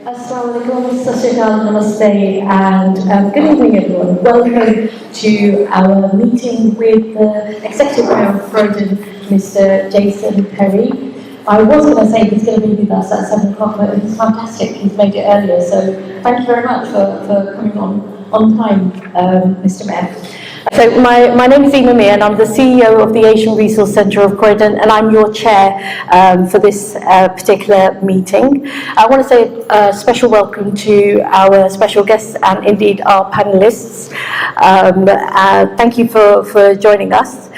Assalamu alaikum, Sat Shri Akal, Namaste, and good evening everyone. Welcome to our meeting with the Executive Mayor of Croydon, Mr. Jason Perry. I was going to say he's going to be with us at 7 o'clock, but it's fantastic, he's made it earlier, so thank you very much for coming on time, Mr. Mayor. So my name is Ima Miah and I'm the CEO of the Asian Resource Centre of Croydon, and I'm your chair for this particular meeting. I want to say a special welcome to our special guests and indeed our panellists. Thank you for joining us.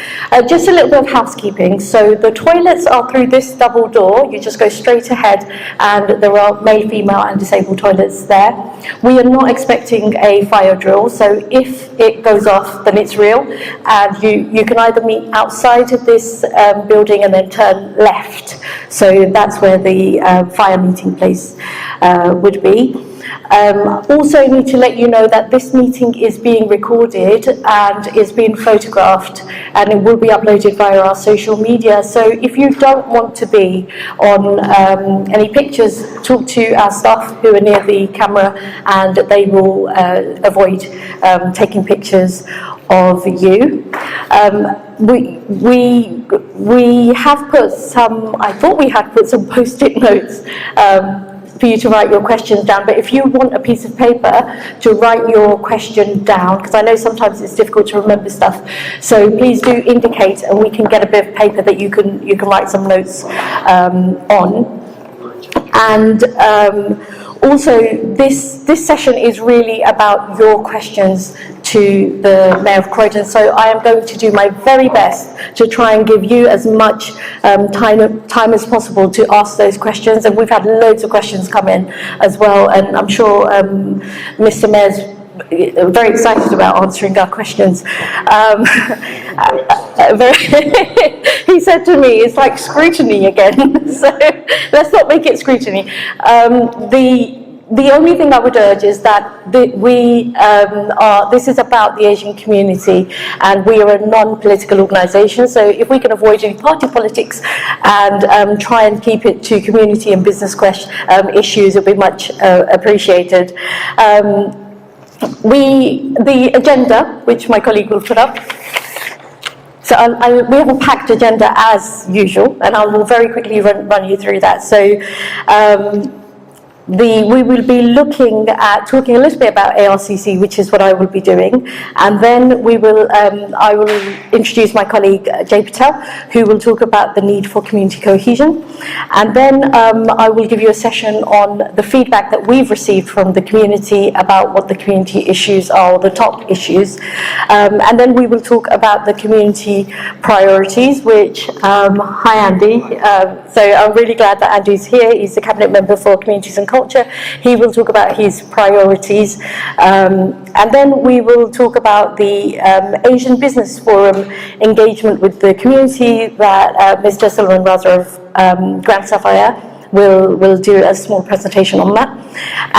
Just a little bit of housekeeping. So the toilets are through this double door. You just go straight ahead and there are male, female and disabled toilets there. We are not expecting a fire drill, so if it goes off then it's real, and you can either meet outside of this building and then turn left, so that's where the fire meeting place would be. Also need to let you know that this meeting is being recorded and is being photographed, and it will be uploaded via our social media. So if you don't want to be on any pictures, talk to our staff who are near the camera and they will avoid taking pictures of you. We have put some, I thought we had put some post-it notes for you to write your questions down, but if you want a piece of paper to write your question down, because I know sometimes it's difficult to remember stuff, so please do indicate and we can get a bit of paper that you can write some notes on. And also this session is really about your questions to the Mayor of Croydon, so I am going to do my very best to try and give you as much time as possible to ask those questions, and we've had loads of questions come in as well, and I'm sure Mr. Mayor's very excited about answering our questions. He said to me, it's like scrutiny again, so let's not make it scrutiny. The only thing I would urge is that this is about the Asian community, and we are a non-political organisation, so if we can avoid any party politics and try and keep it to community and business issues, it would be much appreciated. The agenda, which my colleague will put up. So we have a packed agenda as usual, and I will very quickly run you through that. So we will be looking at talking a little bit about ARCC, which is what I will be doing, and then I will introduce my colleague Jay Patel, who will talk about the need for community cohesion, and then I will give you a session on the feedback that we've received from the community about what the community issues are, the top issues, and then we will talk about the community priorities, which, hi Andy, so I'm really glad that Andy's here. He's the Cabinet Member for Communities and Culture. He will talk about his priorities, and then we will talk about the Asian Business Forum engagement with the community that Ms. Jesselman Raza of Grand Sapphire will do a small presentation on that.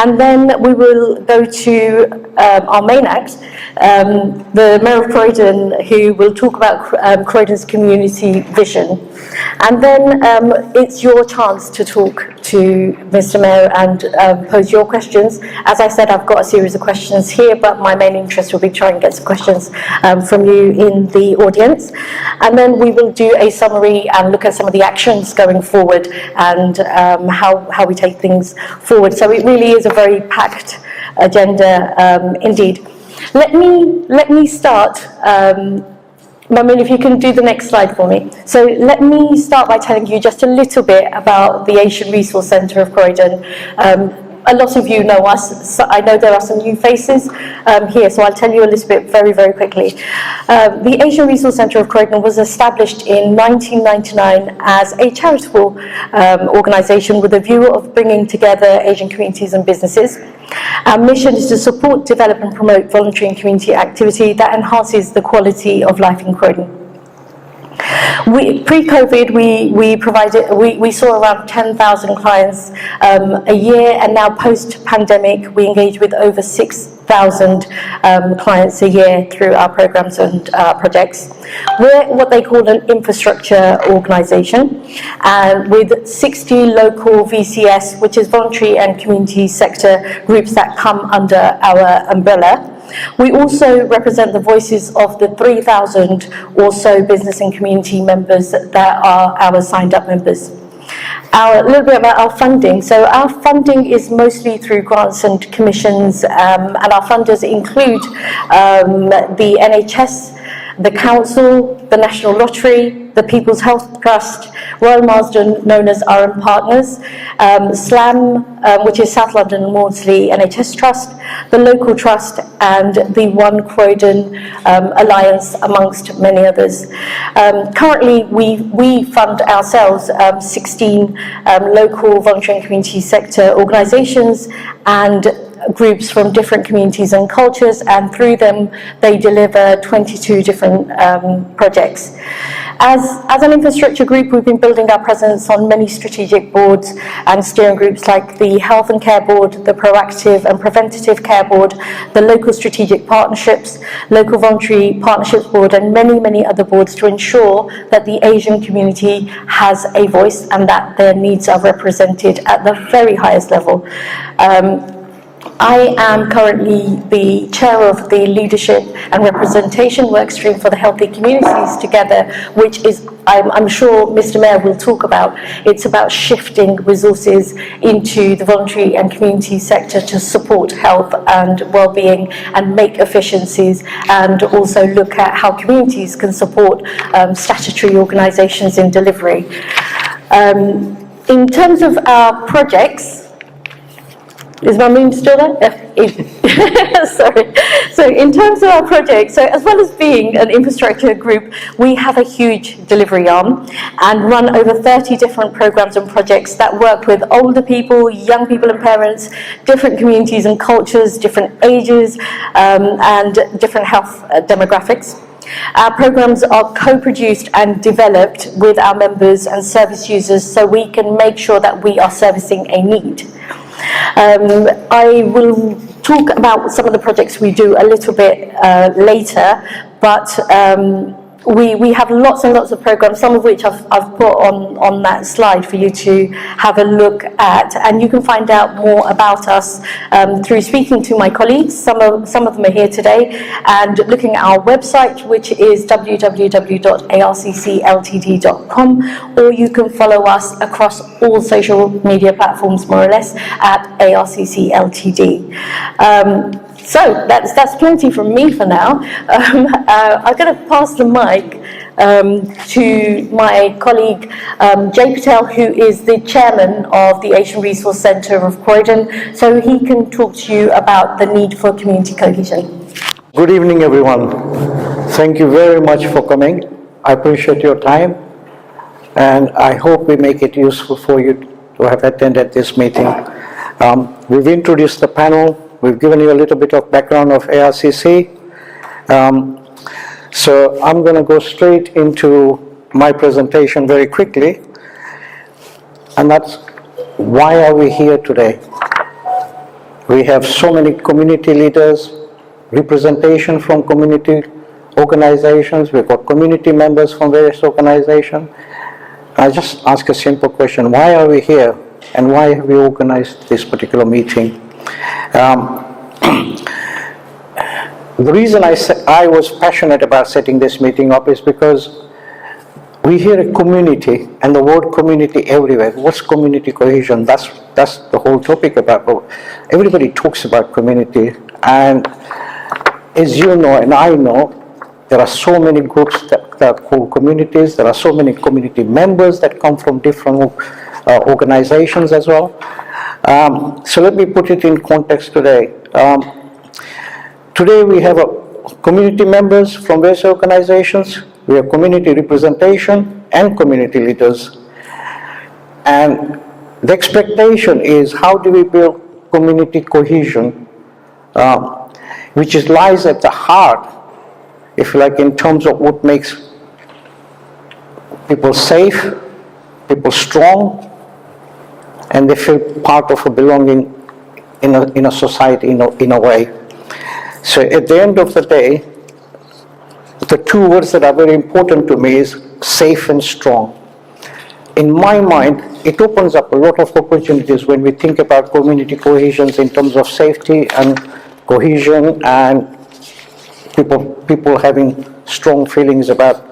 And then we will go to our main act, the Mayor of Croydon, who will talk about Croydon's community vision. And then it's your chance to talk to Mr. Mayor and pose your questions. As I said, I've got a series of questions here, but my main interest will be trying to get some questions from you in the audience. And then we will do a summary and look at some of the actions going forward and how we take things forward. So it really is a very packed agenda indeed. Let me start. Mamin, if you can do the next slide for me. So let me start by telling you just a little bit about the Asian Resource Centre of Croydon. A lot of you know us. So I know there are some new faces here, so I'll tell you a little bit very, very quickly. The Asian Resource Centre of Croydon was established in 1999 as a charitable organisation with a view of bringing together Asian communities and businesses. Our mission is to support, develop and promote voluntary and community activity that enhances the quality of life in Croydon. Pre-COVID, we saw around 10,000 clients a year, and now post-pandemic, we engage with over 6,000 clients a year through our programs and projects. We're what they call an infrastructure organisation, with 60 local VCS, which is voluntary and community sector groups that come under our umbrella. We also represent the voices of the 3,000 or so business and community members that are our signed up members. A little bit about our funding. So our funding is mostly through grants and commissions, and our funders include the NHS, the Council, the National Lottery, the People's Health Trust, Royal Marsden, known as RM Partners, SLAM, which is South London and Maudsley NHS Trust, the Local Trust, and the One Croydon Alliance, amongst many others. Currently, we fund ourselves 16 local voluntary and community sector organisations and groups from different communities and cultures, and through them they deliver 22 different projects. As an infrastructure group, we've been building our presence on many strategic boards and steering groups like the Health and Care Board, the Proactive and Preventative Care Board, the Local Strategic Partnerships, Local Voluntary Partnerships Board, and many, many other boards to ensure that the Asian community has a voice and that their needs are represented at the very highest level. I am currently the chair of the Leadership and Representation Workstream for the Healthy Communities Together, which is, I'm sure Mr. Mayor will talk about. It's about shifting resources into the voluntary and community sector to support health and well-being and make efficiencies, and also look at how communities can support statutory organisations in delivery. In terms of our projects, is my moon still there? Sorry. So in terms of our project, so as well as being an infrastructure group, we have a huge delivery arm and run over 30 different programs and projects that work with older people, young people and parents, different communities and cultures, different ages, and different health demographics. Our programs are co-produced and developed with our members and service users, so we can make sure that we are servicing a need. I will talk about some of the projects we do a little bit later, but we have lots and lots of programs, some of which I've put on that slide for you to have a look at, and you can find out more about us through speaking to my colleagues. Some of them are here today, and looking at our website, which is www.arccltd.com, or you can follow us across all social media platforms, more or less, at ARCCLTD. So that's plenty from me for now. I'm going to pass the mic to my colleague Jay Patel, who is the chairman of the Asian Resource Centre of Croydon, so he can talk to you about the need for community cohesion. Good evening, everyone. Thank you very much for coming. I appreciate your time, and I hope we make it useful for you to have attended this meeting. We've introduced the panel. We've given you a little bit of background of ARCC. So I'm going to go straight into my presentation very quickly. And that's, why are we here today? We have so many community leaders, representation from community organizations. We've got community members from various organizations. I just ask a simple question. Why are we here? And why have we organized this particular meeting? The reason I was passionate about setting this meeting up is because we hear a community and the word community everywhere. What's community cohesion? That's the whole topic about. Everybody talks about community, and as you know and I know, there are so many groups that are called communities. There are so many community members that come from different organizations as well. So let me put it in context today. Today we have community members from various organizations, we have community representation and community leaders. And the expectation is, how do we build community cohesion, which lies at the heart, if you like, in terms of what makes people safe, people strong, and they feel part of a belonging in a society in a way. So at the end of the day, the two words that are very important to me is safe and strong. In my mind, it opens up a lot of opportunities when we think about community cohesion in terms of safety and cohesion and people having strong feelings about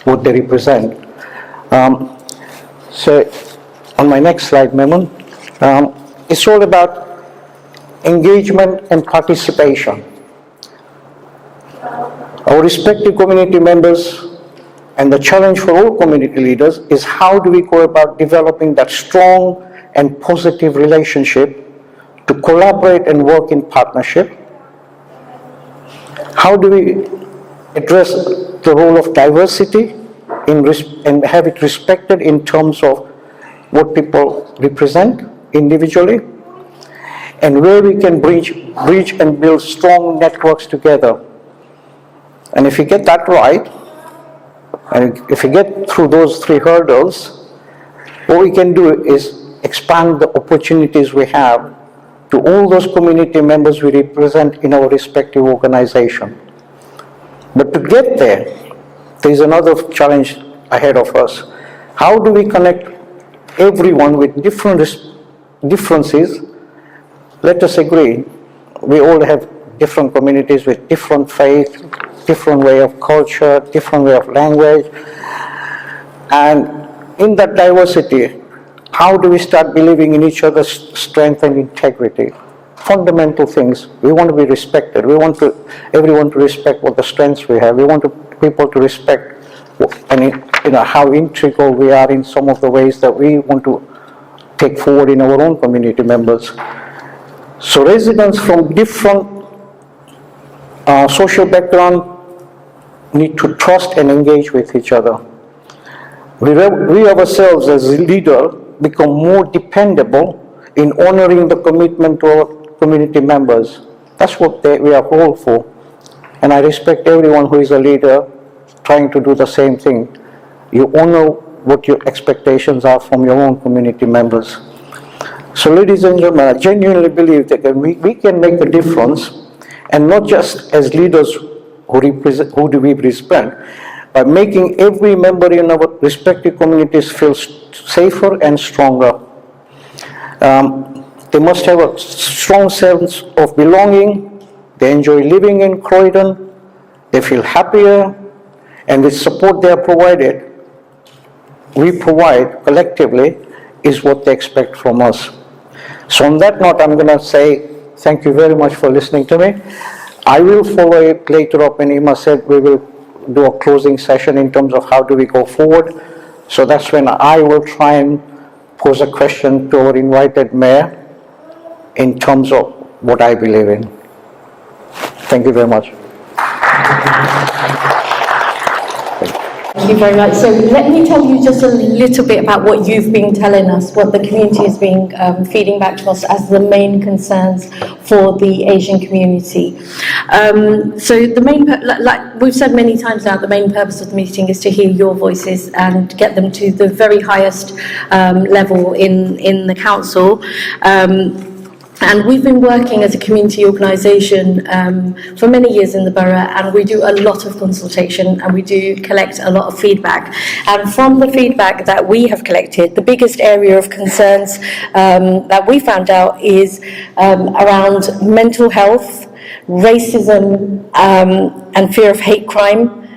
what they represent. So on my next slide, Memon, it's all about engagement and participation. Our respective community members, and the challenge for all community leaders is how do we go about developing that strong and positive relationship to collaborate and work in partnership? How do we address the role of diversity and have it respected in terms of what people represent individually? And where we can bridge and build strong networks together. And if we get that right, and if we get through those three hurdles, what we can do is expand the opportunities we have to all those community members we represent in our respective organization. But to get there, there is another challenge ahead of us. How do we connect everyone with differences? Let us agree, we all have different communities with different faith, different way of culture, different way of language. And in that diversity, how do we start believing in each other's strength and integrity? Fundamental things. We want to be respected. We want everyone to respect what the strengths we have. We want people to respect how integral we are in some of the ways that we want to take forward in our own community members. So residents from different social background need to trust and engage with each other. We ourselves as a leader become more dependable in honoring the commitment to our community members. That's what we are all for. And I respect everyone who is a leader trying to do the same thing. You honor what your expectations are from your own community members. So ladies and gentlemen, I genuinely believe that we can make a difference, and not just as leaders who do we represent, by making every member in our respective communities feel safer and stronger. They must have a strong sense of belonging. They enjoy living in Croydon. They feel happier, and with support they are provided, we provide collectively, is what they expect from us. So on that note, I'm going to say thank you very much for listening to me. I will follow it later up, and Ima said we will do a closing session in terms of how do we go forward. So that's when I will try and pose a question to our invited mayor in terms of what I believe in. Thank you very much. Thank you very much. So let me tell you just a little bit about what you've been telling us, what the community has been feeding back to us as the main concerns for the Asian community. So the main, like we've said many times now, the main purpose of the meeting is to hear your voices and get them to the very highest level in the council. And we've been working as a community organisation for many years in the borough, and we do a lot of consultation and we do collect a lot of feedback. And from the feedback that we have collected, the biggest area of concerns that we found out is around mental health, racism and fear of hate crime,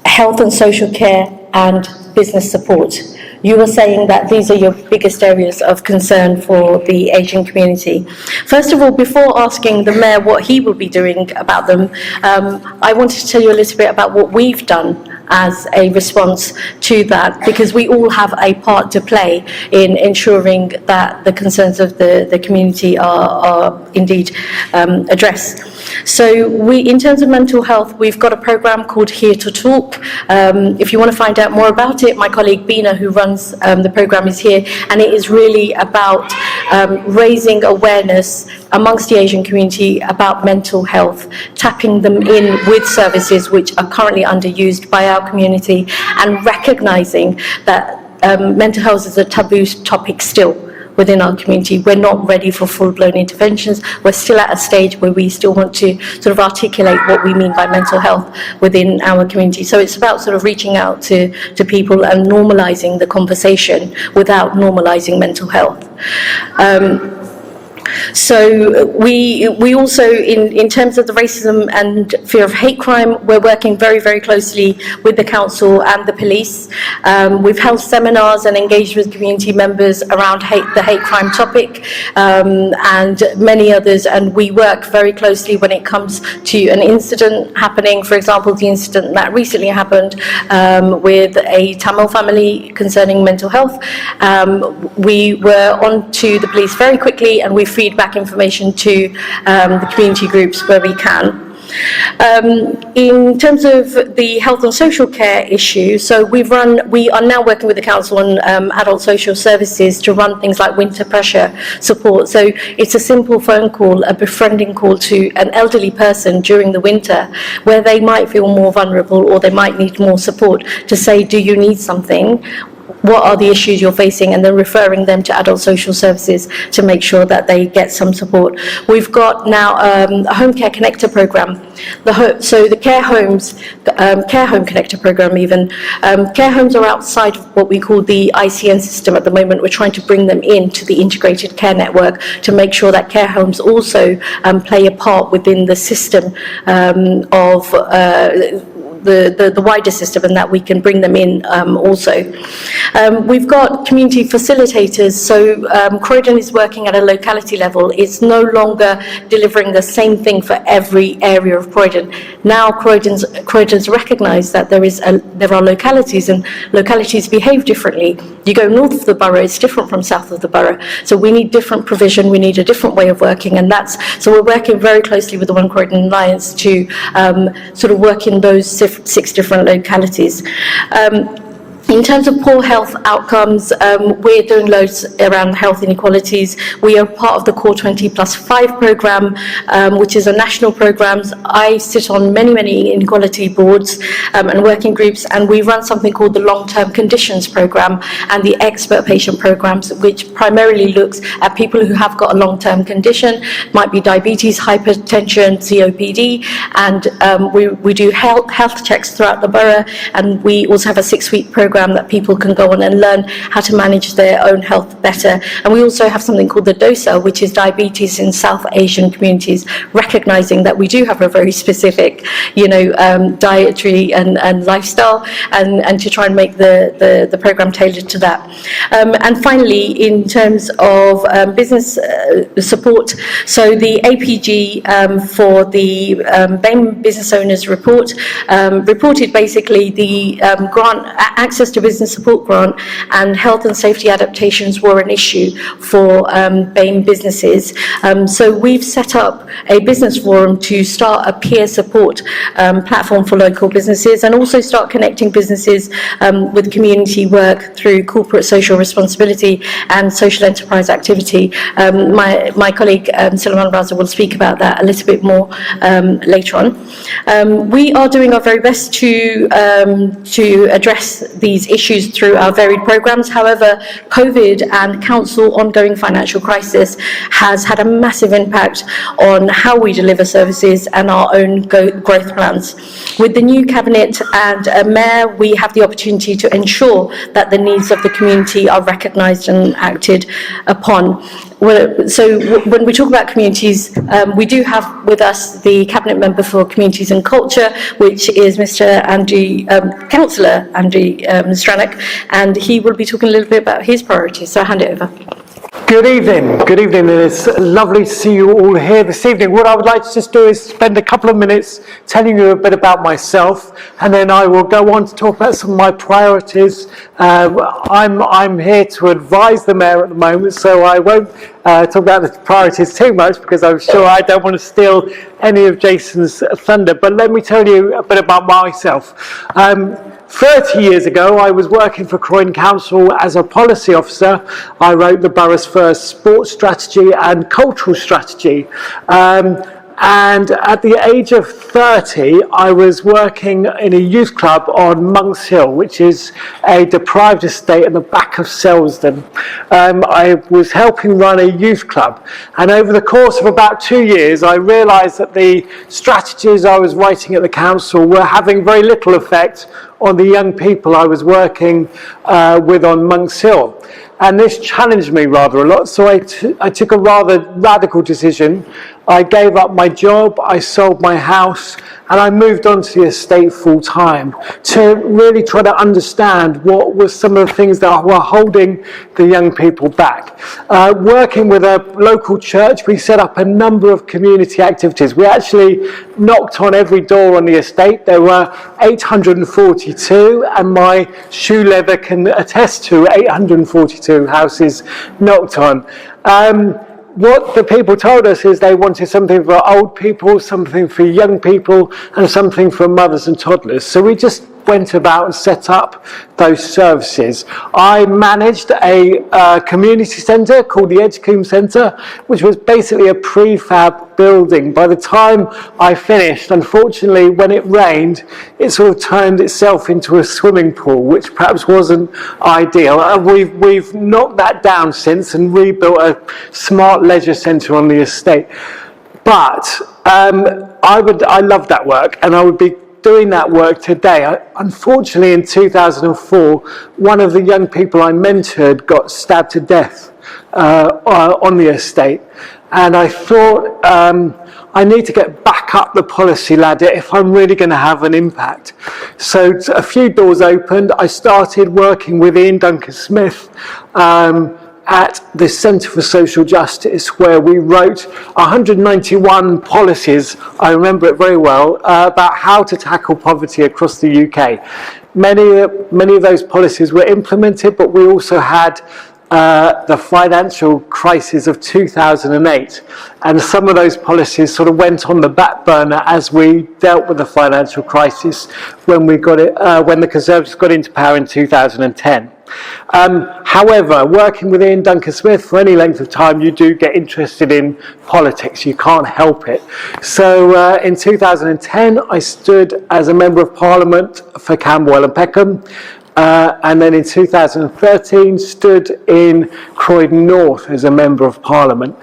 health and social care, and business support. You were saying that these are your biggest areas of concern for the Asian community. First of all, before asking the mayor what he will be doing about them, I wanted to tell you a little bit about what we've done as a response to that, because we all have a part to play in ensuring that the concerns of the community are indeed addressed. So in terms of mental health, we've got a program called Here to Talk. If you want to find out more about it, my colleague Bina, who runs the program, is here, and it is really about raising awareness amongst the Asian community about mental health, tapping them in with services which are currently underused by our our community, and recognising that mental health is a taboo topic still within our community. We're not ready for full-blown interventions. We're still at a stage where we still want to sort of articulate what we mean by mental health within our community. So it's about sort of reaching out to people and normalising the conversation without normalising mental health. So we also, in terms of the racism and fear of hate crime, we're working very, very closely with the council and the police. We've held seminars and engaged with community members around the hate crime topic, and many others, and we work very closely when it comes to an incident happening. For example, the incident that recently happened with a Tamil family concerning mental health. We were on to the police very quickly, and we feed back information to the community groups where we can. In terms of the health and social care issue, so we are now working with the council on adult social services to run things like winter pressure support. So it's a simple phone call, a befriending call to an elderly person during the winter where they might feel more vulnerable or they might need more support, to say, do you need something? What are the issues you're facing, and then referring them to adult social services to make sure that they get some support. We've got now a home care connector program. So the care homes, care home connector program even, care homes are outside of what we call the ICN system at the moment. We're trying to bring them into the integrated care network to make sure that care homes also play a part within the system of the wider system, and that we can bring them in also. We've got community facilitators, so Croydon is working at a locality level. It's no longer delivering the same thing for every area of Croydon. Now Croydon's recognised that there are localities, and localities behave differently. You go north of the borough, it's different from south of the borough. So we need different provision, we need a different way of working, and so we're working very closely with the One Croydon Alliance to sort of work in those 6 different localities. In terms of poor health outcomes, we're doing loads around health inequalities. We are part of the Core 20+5 programme, which is a national programme. I sit on many inequality boards and working groups, and we run something called the Long-Term Conditions Programme and the Expert Patient Programmes, which primarily looks at people who have got a long-term condition, might be diabetes, hypertension, COPD, and we do health checks throughout the borough, and we also have a 6-week programme that people can go on and learn how to manage their own health better. And we also have something called the DOSA, which is diabetes in South Asian communities, recognising that we do have a very specific, dietary and lifestyle, and to try and make the programme tailored to that. And finally, in terms of business support, so the APG for the BAME Business Owners Report reported basically the grant access to business support grant and health and safety adaptations were an issue for BAME businesses. So we've set up a business forum to start a peer support platform for local businesses, and also start connecting businesses with community work through corporate social responsibility and social enterprise activity. My colleague Sulaiman Raza will speak about that a little bit more later on. We are doing our very best to address these issues through our varied programs. However, COVID and council ongoing financial crisis has had a massive impact on how we deliver services and our own growth plans. With the new cabinet and mayor, we have the opportunity to ensure that the needs of the community are recognised and acted upon. So when we talk about communities, we do have with us the Cabinet Member for Communities and Culture, which is Mr. Councillor Andy Stranack, and he will be talking a little bit about his priorities. So I'll hand it over. Good evening, and it's lovely to see you all here this evening. What I would like to just do is spend a couple of minutes telling you a bit about myself, and then I will go on to talk about some of my priorities. I'm here to advise the Mayor at the moment, so I won't talk about the priorities too much, because I'm sure I don't want to steal any of Jason's thunder, but let me tell you a bit about myself. 30 years ago, I was working for Croydon Council as a policy officer. I wrote the borough's first sports strategy and cultural strategy. And at the age of 30, I was working in a youth club on Monks Hill, which is a deprived estate at the back of Selsdon. I was helping run a youth club, and over the course of about 2 years, I realised that the strategies I was writing at the council were having very little effect on the young people I was working with on Monks Hill. And this challenged me rather a lot, so I took a rather radical decision. I gave up my job, I sold my house, and I moved on to the estate full time to really try to understand what were some of the things that were holding the young people back. Working with a local church, we set up a number of community activities. We actually knocked on every door on the estate. There were 842, and my shoe leather can attest to 842 houses knocked on. What the people told us is they wanted something for old people, something for young people, and something for mothers and toddlers. So we just went about and set up those services. I managed a community centre called the Edgecombe Centre, which was basically a prefab building. By the time I finished, unfortunately, when it rained, it sort of turned itself into a swimming pool, which perhaps wasn't ideal. We've knocked that down since and rebuilt a smart leisure centre on the estate. But I love that work, and I would be doing that work today. Unfortunately, in 2004, one of the young people I mentored got stabbed to death on the estate. And I thought, I need to get back up the policy ladder if I'm really going to have an impact. So a few doors opened. I started working with Ian Duncan-Smith at the Centre for Social Justice, where we wrote 191 policies, I remember it very well, about how to tackle poverty across the UK. Many of those policies were implemented, but we also had the financial crisis of 2008, and some of those policies sort of went on the back burner as we dealt with the financial crisis when the Conservatives got into power in 2010. However, working with Ian Duncan-Smith for any length of time, you do get interested in politics. You can't help it. So in 2010, I stood as a Member of Parliament for Camberwell and Peckham. And then in 2013 stood in Croydon North as a Member of Parliament.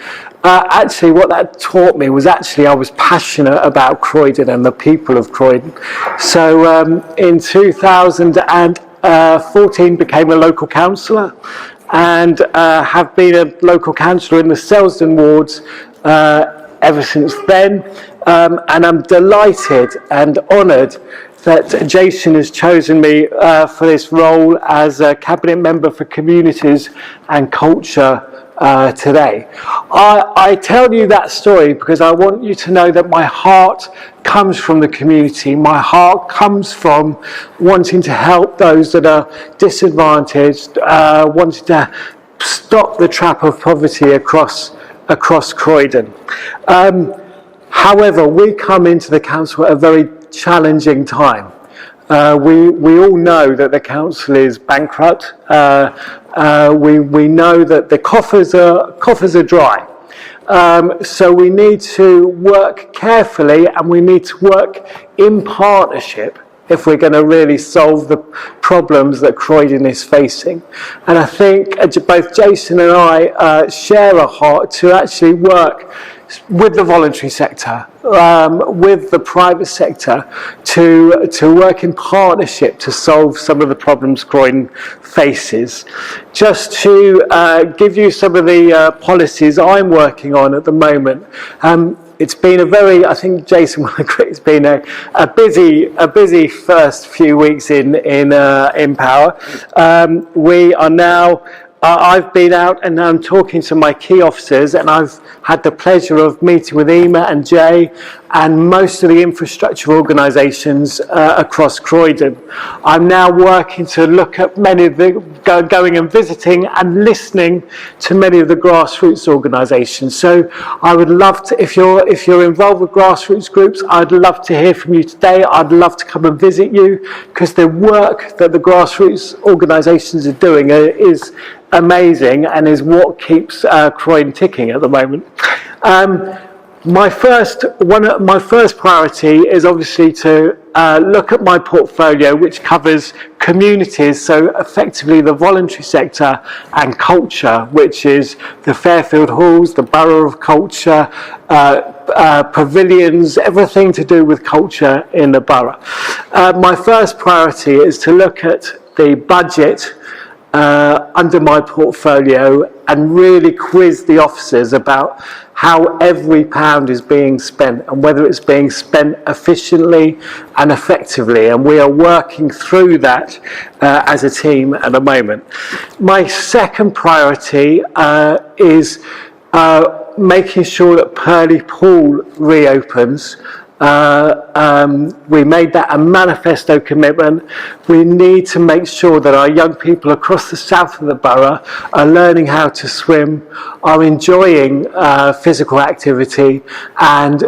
Actually, what that taught me was I was passionate about Croydon and the people of Croydon. So in 2014 became a local councillor, and have been a local councillor in the Selsdon wards ever since then. And I'm delighted and honoured that Jason has chosen me for this role as a Cabinet Member for Communities and Culture today. I tell you that story because I want you to know that my heart comes from the community. My heart comes from wanting to help those that are disadvantaged, wanting to stop the trap of poverty across Croydon. However, we come into the council at a very challenging time. We all know that the council is bankrupt. We know that the coffers are dry. So we need to work carefully, and we need to work in partnership if we're going to really solve the problems that Croydon is facing. And I think both Jason and I share a heart to actually work with the voluntary sector, with the private sector, to work in partnership to solve some of the problems Croydon faces. Just to give you some of the policies I'm working on at the moment. It's been I think Jason will agree, it's been a busy first few weeks in power. We are now, I've been out and I'm talking to my key officers, and I've had the pleasure of meeting with Ima and Jay and most of the infrastructure organisations across Croydon. I'm now working to look at many of the, going and visiting and listening to many of the grassroots organisations. So I would love to, if you're involved with grassroots groups, I'd love to hear from you today. I'd love to come and visit you, because the work that the grassroots organisations are doing is amazing and is what keeps Croydon ticking at the moment. My first priority is obviously to look at my portfolio, which covers communities, so effectively the voluntary sector, and culture, which is the Fairfield Halls, the Borough of Culture, pavilions, everything to do with culture in the borough. My first priority is to look at the budget under my portfolio and really quiz the officers about how every pound is being spent and whether it's being spent efficiently and effectively, and we are working through that as a team at the moment. My second priority is making sure that Purley Pool reopens. We made that a manifesto commitment. We need to make sure that our young people across the south of the borough are learning how to swim, are enjoying physical activity, and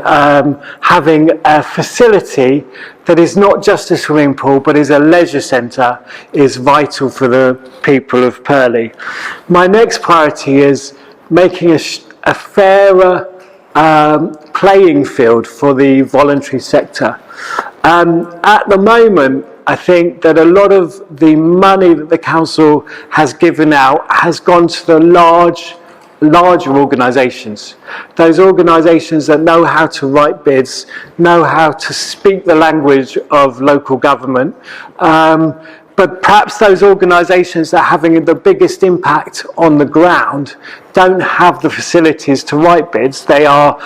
having a facility that is not just a swimming pool but is a leisure centre is vital for the people of Purley. My next priority is making a fairer playing field for the voluntary sector. At the moment, I think that a lot of the money that the council has given out has gone to the larger organisations. Those organisations that know how to write bids, know how to speak the language of local government, but perhaps those organisations that are having the biggest impact on the ground don't have the facilities to write bids. They are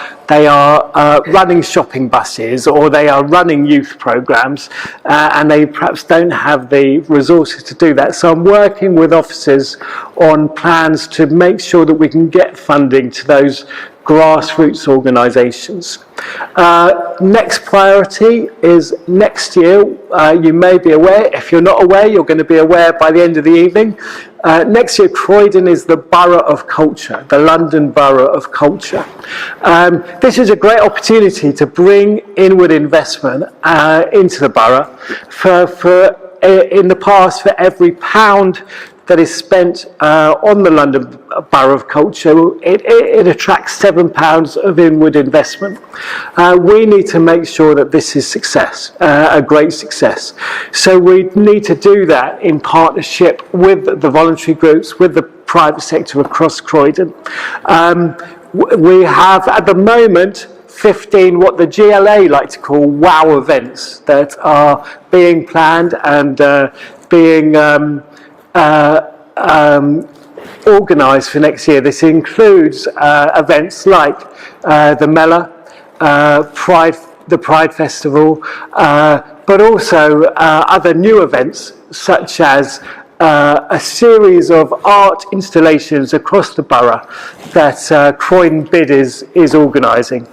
running shopping buses, or they are running youth programmes, and they perhaps don't have the resources to do that. So I'm working with officers on plans to make sure that we can get funding to those grassroots organisations. Next priority is next year. You may be aware, if you're not aware, you're going to be aware by the end of the evening. Next year, Croydon is the Borough of Culture, the London Borough of Culture. This is a great opportunity to bring inward investment into the borough. In the past, for every pound that is spent on the London Borough of Culture, it attracts £7 of inward investment. We need to make sure that this is a great success. So we need to do that in partnership with the voluntary groups, with the private sector across Croydon. We have at the moment 15 what the GLA like to call wow events that are being planned and being organised for next year. This includes events like the Mela, the Pride Festival, but also other new events such as a series of art installations across the borough that Croydon Bid is organising.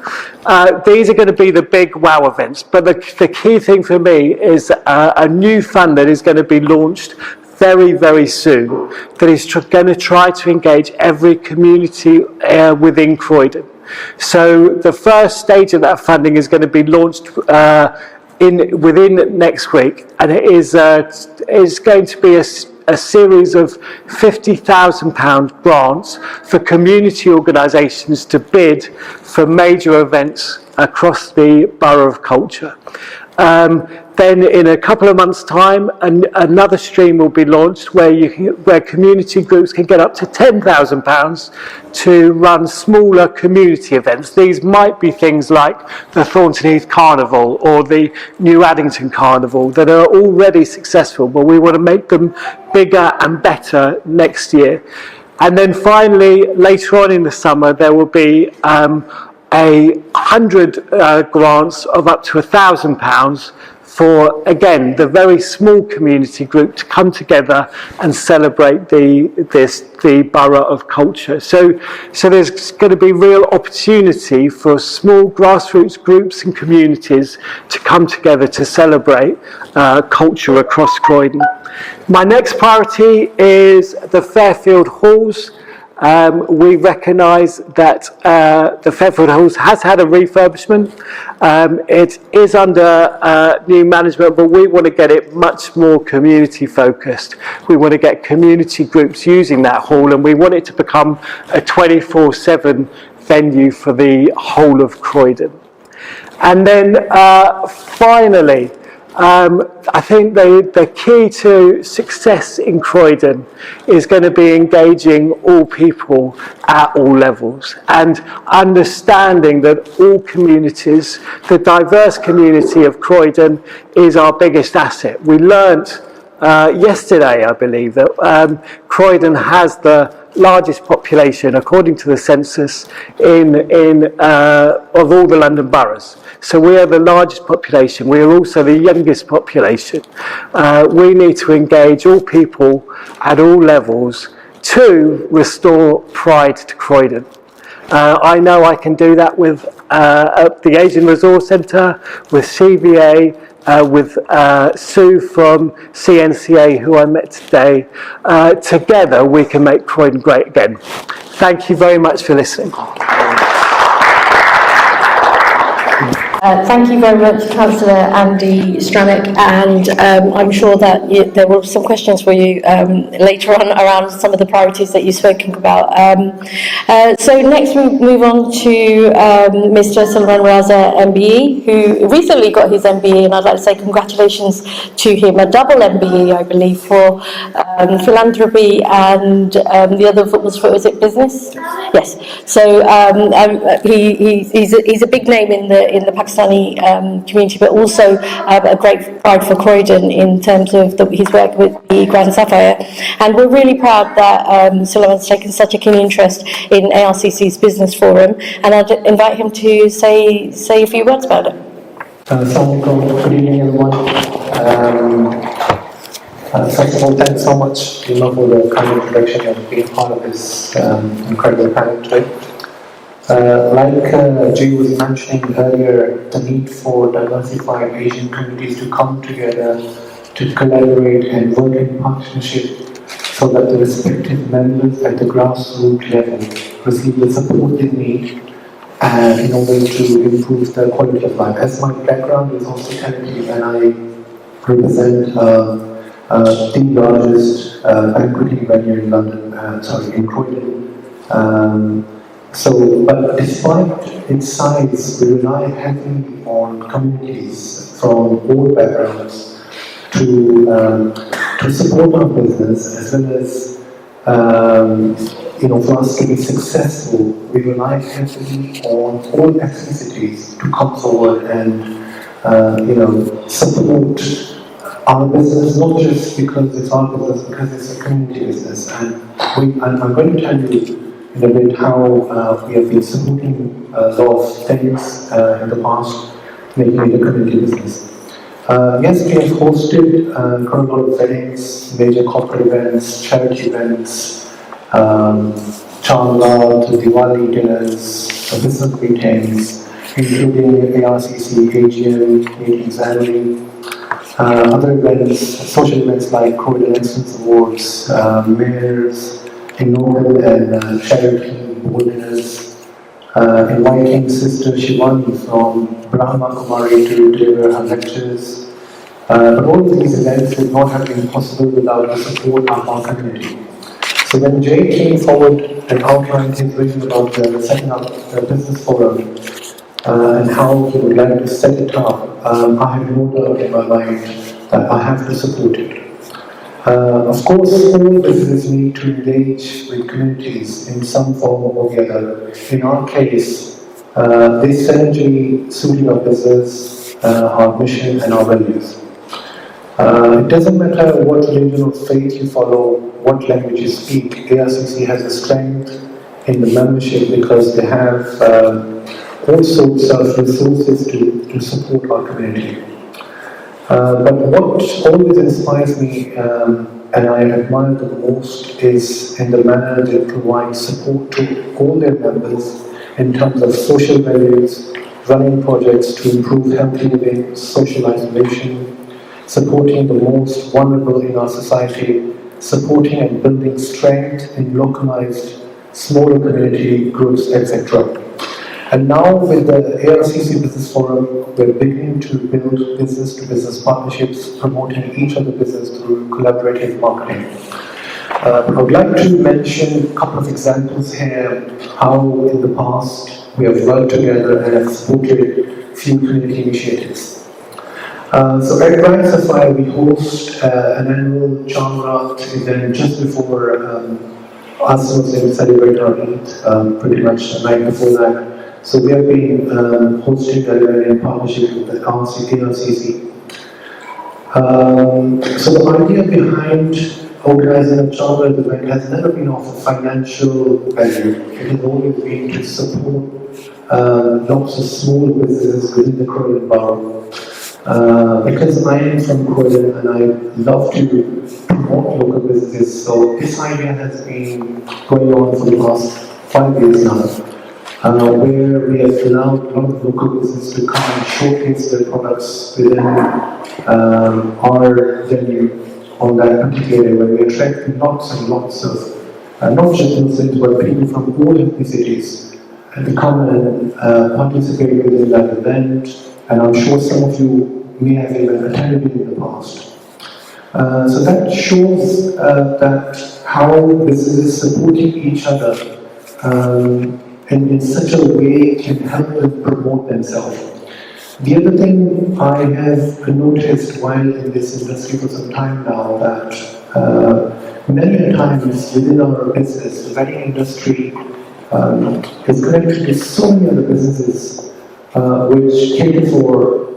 These are going to be the big wow events, but the key thing for me is a new fund that is going to be launched very, very soon, that is going to try to engage every community within Croydon. So the first stage of that funding is going to be launched within next week, and it is going to be a series of £50,000 grants for community organisations to bid for major events across the Borough of Culture. Then in a couple of months' time, another stream will be launched where community groups can get up to £10,000 to run smaller community events. These might be things like the Thornton Heath Carnival or the New Addington Carnival that are already successful, but we want to make them bigger and better next year. And then finally, later on in the summer, there will be 100 grants of up to £1,000 for, again, the very small community group to come together and celebrate the Borough of Culture. So there's going to be real opportunity for small grassroots groups and communities to come together to celebrate culture across Croydon. My next priority is the Fairfield Halls. We recognise that the Fairfield Halls has had a refurbishment. It is under new management, but we want to get it much more community focused. We want to get community groups using that hall, and we want it to become a 24/7 venue for the whole of Croydon. And then finally, I think the key to success in Croydon is going to be engaging all people at all levels and understanding that all communities, the diverse community of Croydon is our biggest asset. We learnt yesterday, I believe, that Croydon has the largest population, according to the census, of all the London boroughs. So we are the largest population. We are also the youngest population. We need to engage all people at all levels to restore pride to Croydon. I know I can do that with the Asian Resource Centre, with CVA, with Sue from CNCA, who I met today. Together we can make Croydon great again. Thank you very much for listening. Thank you very much, Councillor Andy Stranick, and I'm sure that there will be some questions for you later on around some of the priorities that you've spoken about. So next we move on to Mr. Salman Raza MBE, who recently got his MBE, and I'd like to say congratulations to him, a double MBE, I believe, for philanthropy, and the other was it business? Yes. So he's a big name in the Pakistani community, but also a great pride for Croydon in terms of his work with the Grand Sapphire. And we're really proud that Sulaiman's taken such a keen interest in ARCC's business forum, and I'd invite him to say a few words about it. Good evening, everyone. First of all, thanks so much, Ima, for the kind introduction and being part of this incredible panel today. Like Jay was mentioning earlier, the need for diversified Asian communities to come together, to collaborate and work in partnership so that the respective members at the grassroots level receive the support they need in order to improve their quality of life. As my background is hospitality and I represent the largest banqueting venue in London, in Croydon. But despite its size, we rely heavily on communities from all backgrounds to support our business, as well as for us to be successful. We rely heavily on all ethnicities to come forward and support our business, not just because it's our business, because it's a community business. And I'm going to tell you in a bit how we have been supporting a lot of things in the past, making it a community business. Yes, we have hosted quite a lot of weddings, major corporate events, charity events, Chandra to Diwali dinners, business meetings, including ARCC, AGM meetings annually, other events, social events like Croydon Excellence Awards, mayors, inaugural and charity board dinners, inviting Sister Shivani from Brahma Kumari to deliver her lectures. But all of these events would not have been possible without the support of our community. So when Jay came forward and outlined his vision about setting up a business forum and how he would like to set it up, I had no doubt in my mind that I have to support it. Of course, all businesses need to engage with communities in some form or the other. In our case, this synergy suited our business, our mission and our values. It doesn't matter what religion or faith you follow, what language you speak, ARCC has a strength in the membership because they have all sorts of resources to support our community. But what always inspires me and I admire the most is in the manner they provide support to all their members in terms of social values, running projects to improve healthy living, social isolation, supporting the most vulnerable in our society, supporting and building strength in localized, smaller community groups, etc. And now with the ARCC Business Forum, we're beginning to build business-to-business partnerships, promoting each other business through collaborative marketing. I would like to mention a couple of examples here, how in the past we have worked together and have supported few community initiatives. So at Bright Sapphire, we host an annual Chandrat event just before us Muslims celebrate our Eid, pretty much the night before that. So we have been hosting that event in partnership with the RCC. So the idea behind organizing a Chandrat event has never been of a financial value. It has always been to support lots of small businesses within the Croydon borough. Because I am from Croydon and I love to promote local businesses, so this idea has been going on for the past 5 years now, where we have allowed a lot of local businesses to come and showcase their products within our venue on that particular area, where we attract lots and lots of, not just Muslims, but people from all ethnicities to come and participate within that event. And I'm sure some of you may have even attended it in the past. So that shows that how businesses supporting each other in such a way can help them promote themselves. The other thing I have noticed while in this industry for some time now, that many times within our business, the wedding industry is connected to so many other businesses which cater for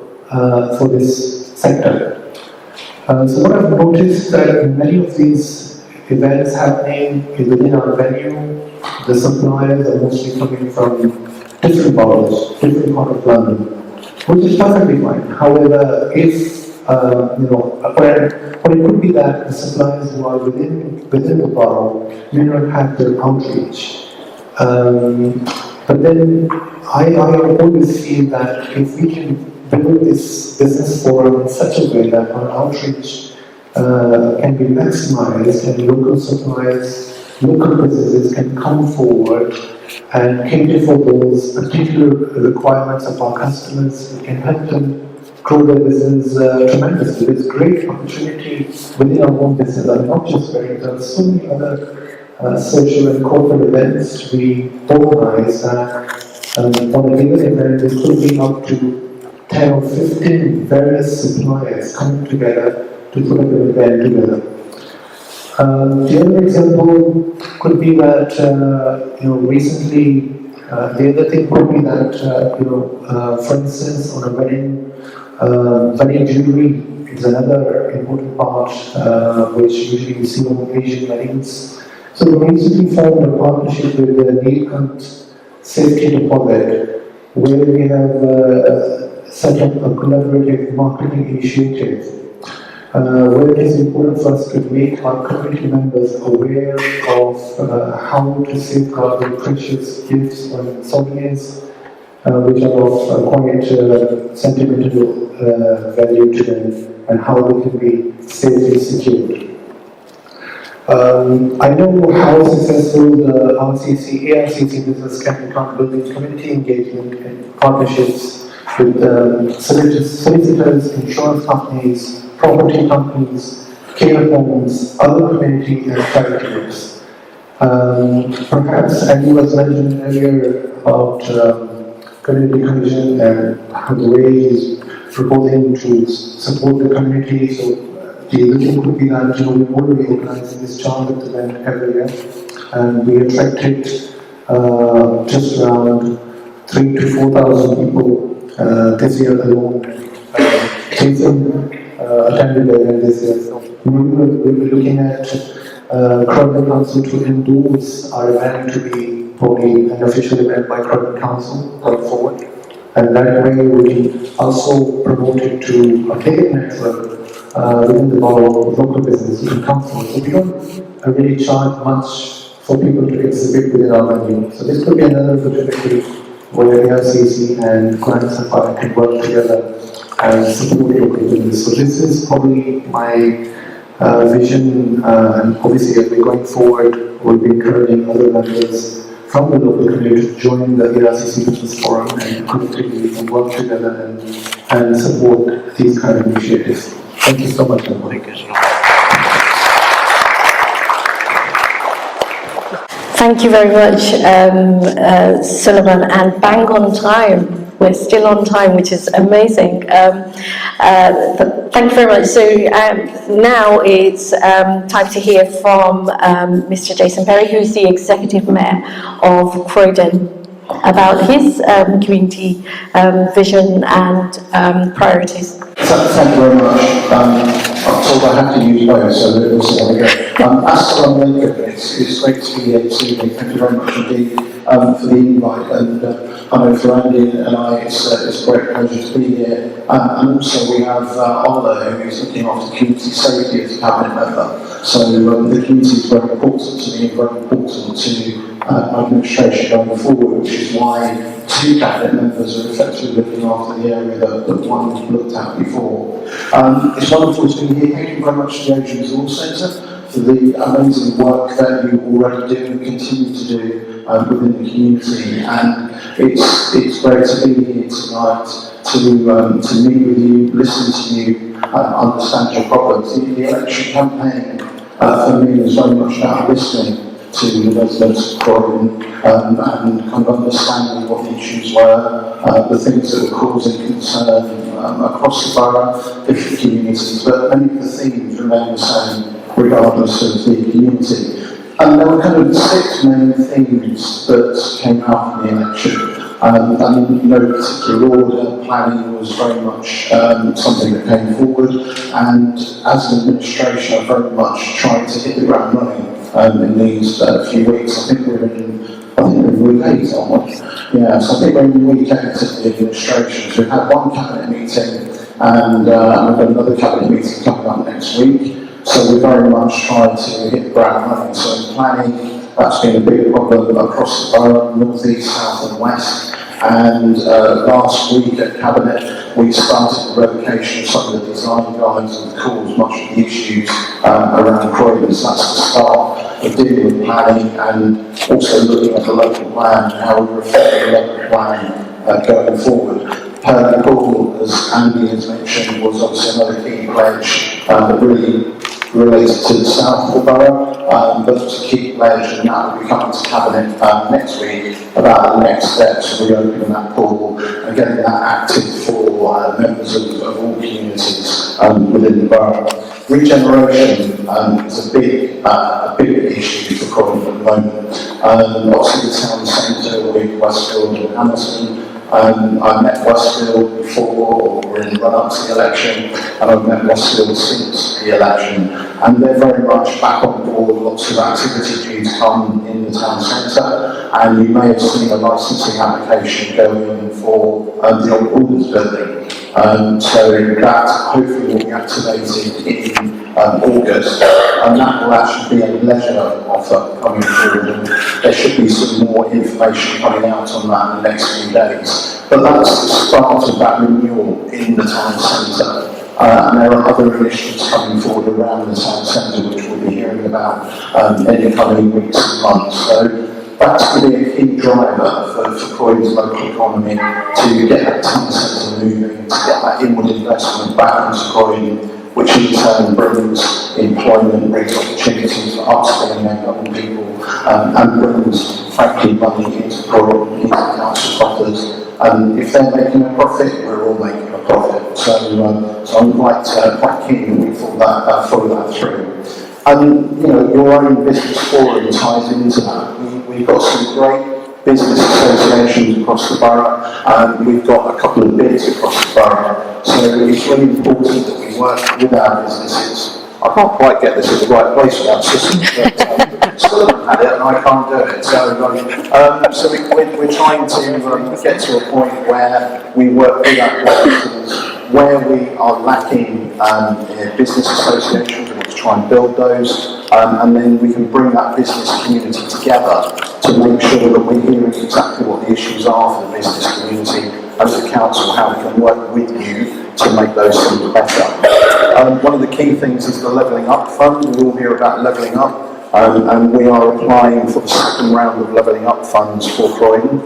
this sector. So what I've noticed that in many of these events happening within our venue, the suppliers are mostly coming from different boroughs, different part of London, which is perfectly fine. However, if or it could be that the suppliers who are within the borough may not have their outreach. But then I always feel that if we can build this business forum in such a way that our outreach can be maximized and local suppliers, local businesses can come forward and cater for those particular requirements of our customers, we can help them grow their business tremendously. There's great opportunity within our own business, and not just weddings, there are so many other social and corporate events we organize that on a given event there could be up to 10 or 15 various suppliers coming together to put up an event together. The other example could be that recently the other thing could be that for instance on a wedding jewelry is another important part which usually you see on Asian weddings. So we recently formed a partnership with the Neelkant Safety Deposit, where we have set up a collaborative marketing initiative, where it is important for us to make our community members aware of how to safeguard their precious gifts on souvenirs, which are of quite sentimental value to them, and how they can be safely secured. I know how successful the ARCC business can become building community engagement and partnerships with solicitors, insurance companies, property companies, care homes, other community and charity groups. Perhaps, as you was mentioned earlier about community cohesion and the way he's proposing to support the community. So the other thing could be that we're already organizing this Chandrat event every year, and we attracted just around 3,000 to 4,000 people this year alone. Jason attended the event this year. So we'll be looking at Croydon Council to endorse our event to be probably an official event by Croydon Council going forward, and that way we can also promote it to a bigger network within the borough of local business who can come forward. So we don't really charge much for people to exhibit within our venue. So this could be another opportunity where ARCC and Bright Sapphire can work together and support local business. So this is probably my vision, and obviously as we're going forward, we'll be encouraging other members from the local community to join the ARCC Business Forum and collectively and work together and support these kind of initiatives. Thank you so much. Thank you so much. Thank you very much, Sullivan, and bang on time. We're still on time, which is amazing. Thank you very much. So now it's time to hear from Mr. Jason Perry, who's the Executive Mayor of Croydon, about his community vision and priorities. Thank you very much. I'm told I have to use both, so we'll see how we go. As for it's great to be here this evening. Thank you very much indeed for the invite. And I know for Andy and I, it's a great pleasure to be here. And also we have Ola, who's looking after community safety as a cabinet member. So the community is very important to me, very important to administration going forward, which is why 2 cabinet members are effectively looking after the area that one looked at before. It's wonderful to be here. Thank you very much to the Asian Resource Centre for the amazing work that you already do and continue to do within the community. And it's great to be here tonight to meet with you, listen to you, understand your problems. The election campaign for me is very much about listening to the residents of Croydon and kind of understanding what the issues were, the things that were causing concern across the borough, different communities, but many of the themes remain the same regardless of the community. And there were kind of 6 main themes that came out from the election. And in no particular order, planning was very much something that came forward, and as an administration I very much tried to hit the ground running in these few weeks. I think we're in week 8, aren't we? Yeah, so I think we're in week 8 of the administration. So we've had 1 cabinet meeting, and we've got another cabinet meeting coming up next week. So we very much tried to hit the ground running. So in planning, that's been a big problem across the borough, north, east, south and west. And last week at Cabinet, we started the revocation of some of the design guides that caused much of the issues around Croydon. So that's the start of dealing with planning and also looking at the local plan and how we reflect the local plan going forward. The call, as Andy has mentioned, was obviously another key pledge that really related to the south of the borough, but it's a key pledge, and that will be coming to Cabinet next week about the next steps of reopening that pool and getting that active for members of all communities within the borough. Regeneration is a big issue for Croydon at the moment. Obviously the town centre with Westfield and Hamilton. I met Westfield before or in the run-up to the election, and I've met Westfield since the election, and they're very much back on board. Lots of activity due to come in the town centre, and you may have seen a licensing application going for the old Ordnance building. So that hopefully will be activated in August, and that will actually be a leisure offer coming forward, and there should be some more information coming out on that in the next few days. But that's the start of that renewal in the town centre. And there are other initiatives coming forward around the town centre which we'll be hearing about in the coming weeks and months. So that's going to be a key driver for Croydon's local economy to get that town centre moving, to get that inward investment back into Croydon, which in turn brings employment, brings opportunities for upskilling young people, and brings, frankly, money into Croydon, into council coffers. And if they're making a profit, we're all making a profit. So I'm quite keen that we follow that through. And your own business forum ties into that. We've got some great business associations across the borough, and we've got a couple of bids across the borough. So it's really important that we work with our businesses. I can't quite get this at the right place without systems, but Sullivan had it and I can't do it. So we're trying to get to a point where we work with our businesses, where we are lacking business associations, we want to try and build those, and then we can bring that business community together to make sure that we're hearing exactly what the issues are for the business community as a council, how we can work with you to make those things better. One of the key things is the Levelling Up Fund. We all hear about Levelling Up, and we are applying for the 2nd round of Levelling Up funds for Croydon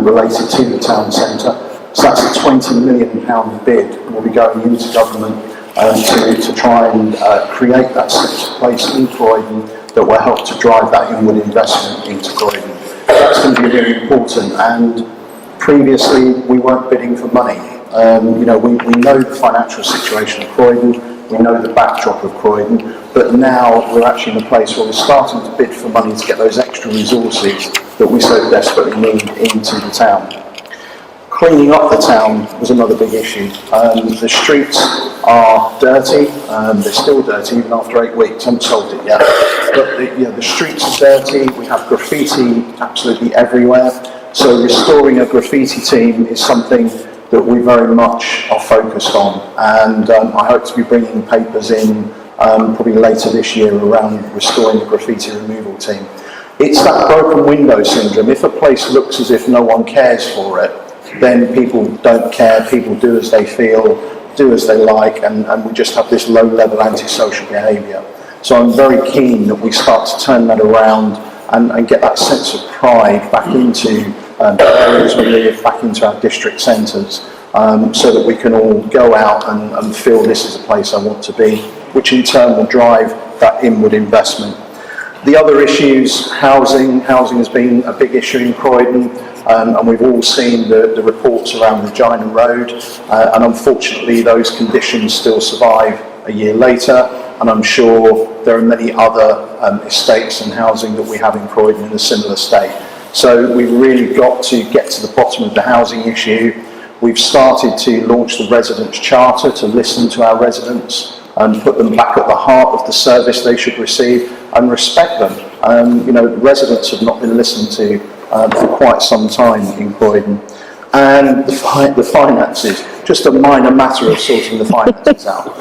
related to the town centre. So that's a £20 million bid. We'll be going into government to try and create that place in Croydon that will help to drive that inward investment into Croydon. That's going to be really important, and previously we weren't bidding for money. We know the financial situation of Croydon, we know the backdrop of Croydon, but now we're actually in a place where we're starting to bid for money to get those extra resources that we so desperately need into the town. Cleaning up the town was another big issue. The streets are dirty, they're still dirty even after 8 weeks, I haven't solved it yet. But the streets are dirty, we have graffiti absolutely everywhere. So restoring a graffiti team is something that we very much are focused on, and I hope to be bringing papers in probably later this year around restoring the graffiti removal team. It's that broken window syndrome. If a place looks as if no one cares for it, then people don't care, people do as they feel, do as they like, and we just have this low-level antisocial behaviour. So I'm very keen that we start to turn that around and get that sense of pride back into the areas we live, back into our district centres, so that we can all go out and feel this is a place I want to be, which in turn will drive that inward investment. The other issues, housing has been a big issue in Croydon, and we've all seen the reports around Regina Road, and unfortunately those conditions still survive a year later, and I'm sure there are many other estates and housing that we have in Croydon in a similar state. So we've really got to get to the bottom of the housing issue. We've started to launch the Residents' Charter to listen to our residents and put them back at the heart of the service they should receive and respect them. Residents have not been listened to for quite some time in Croydon. And the finances, just a minor matter of sorting the finances out.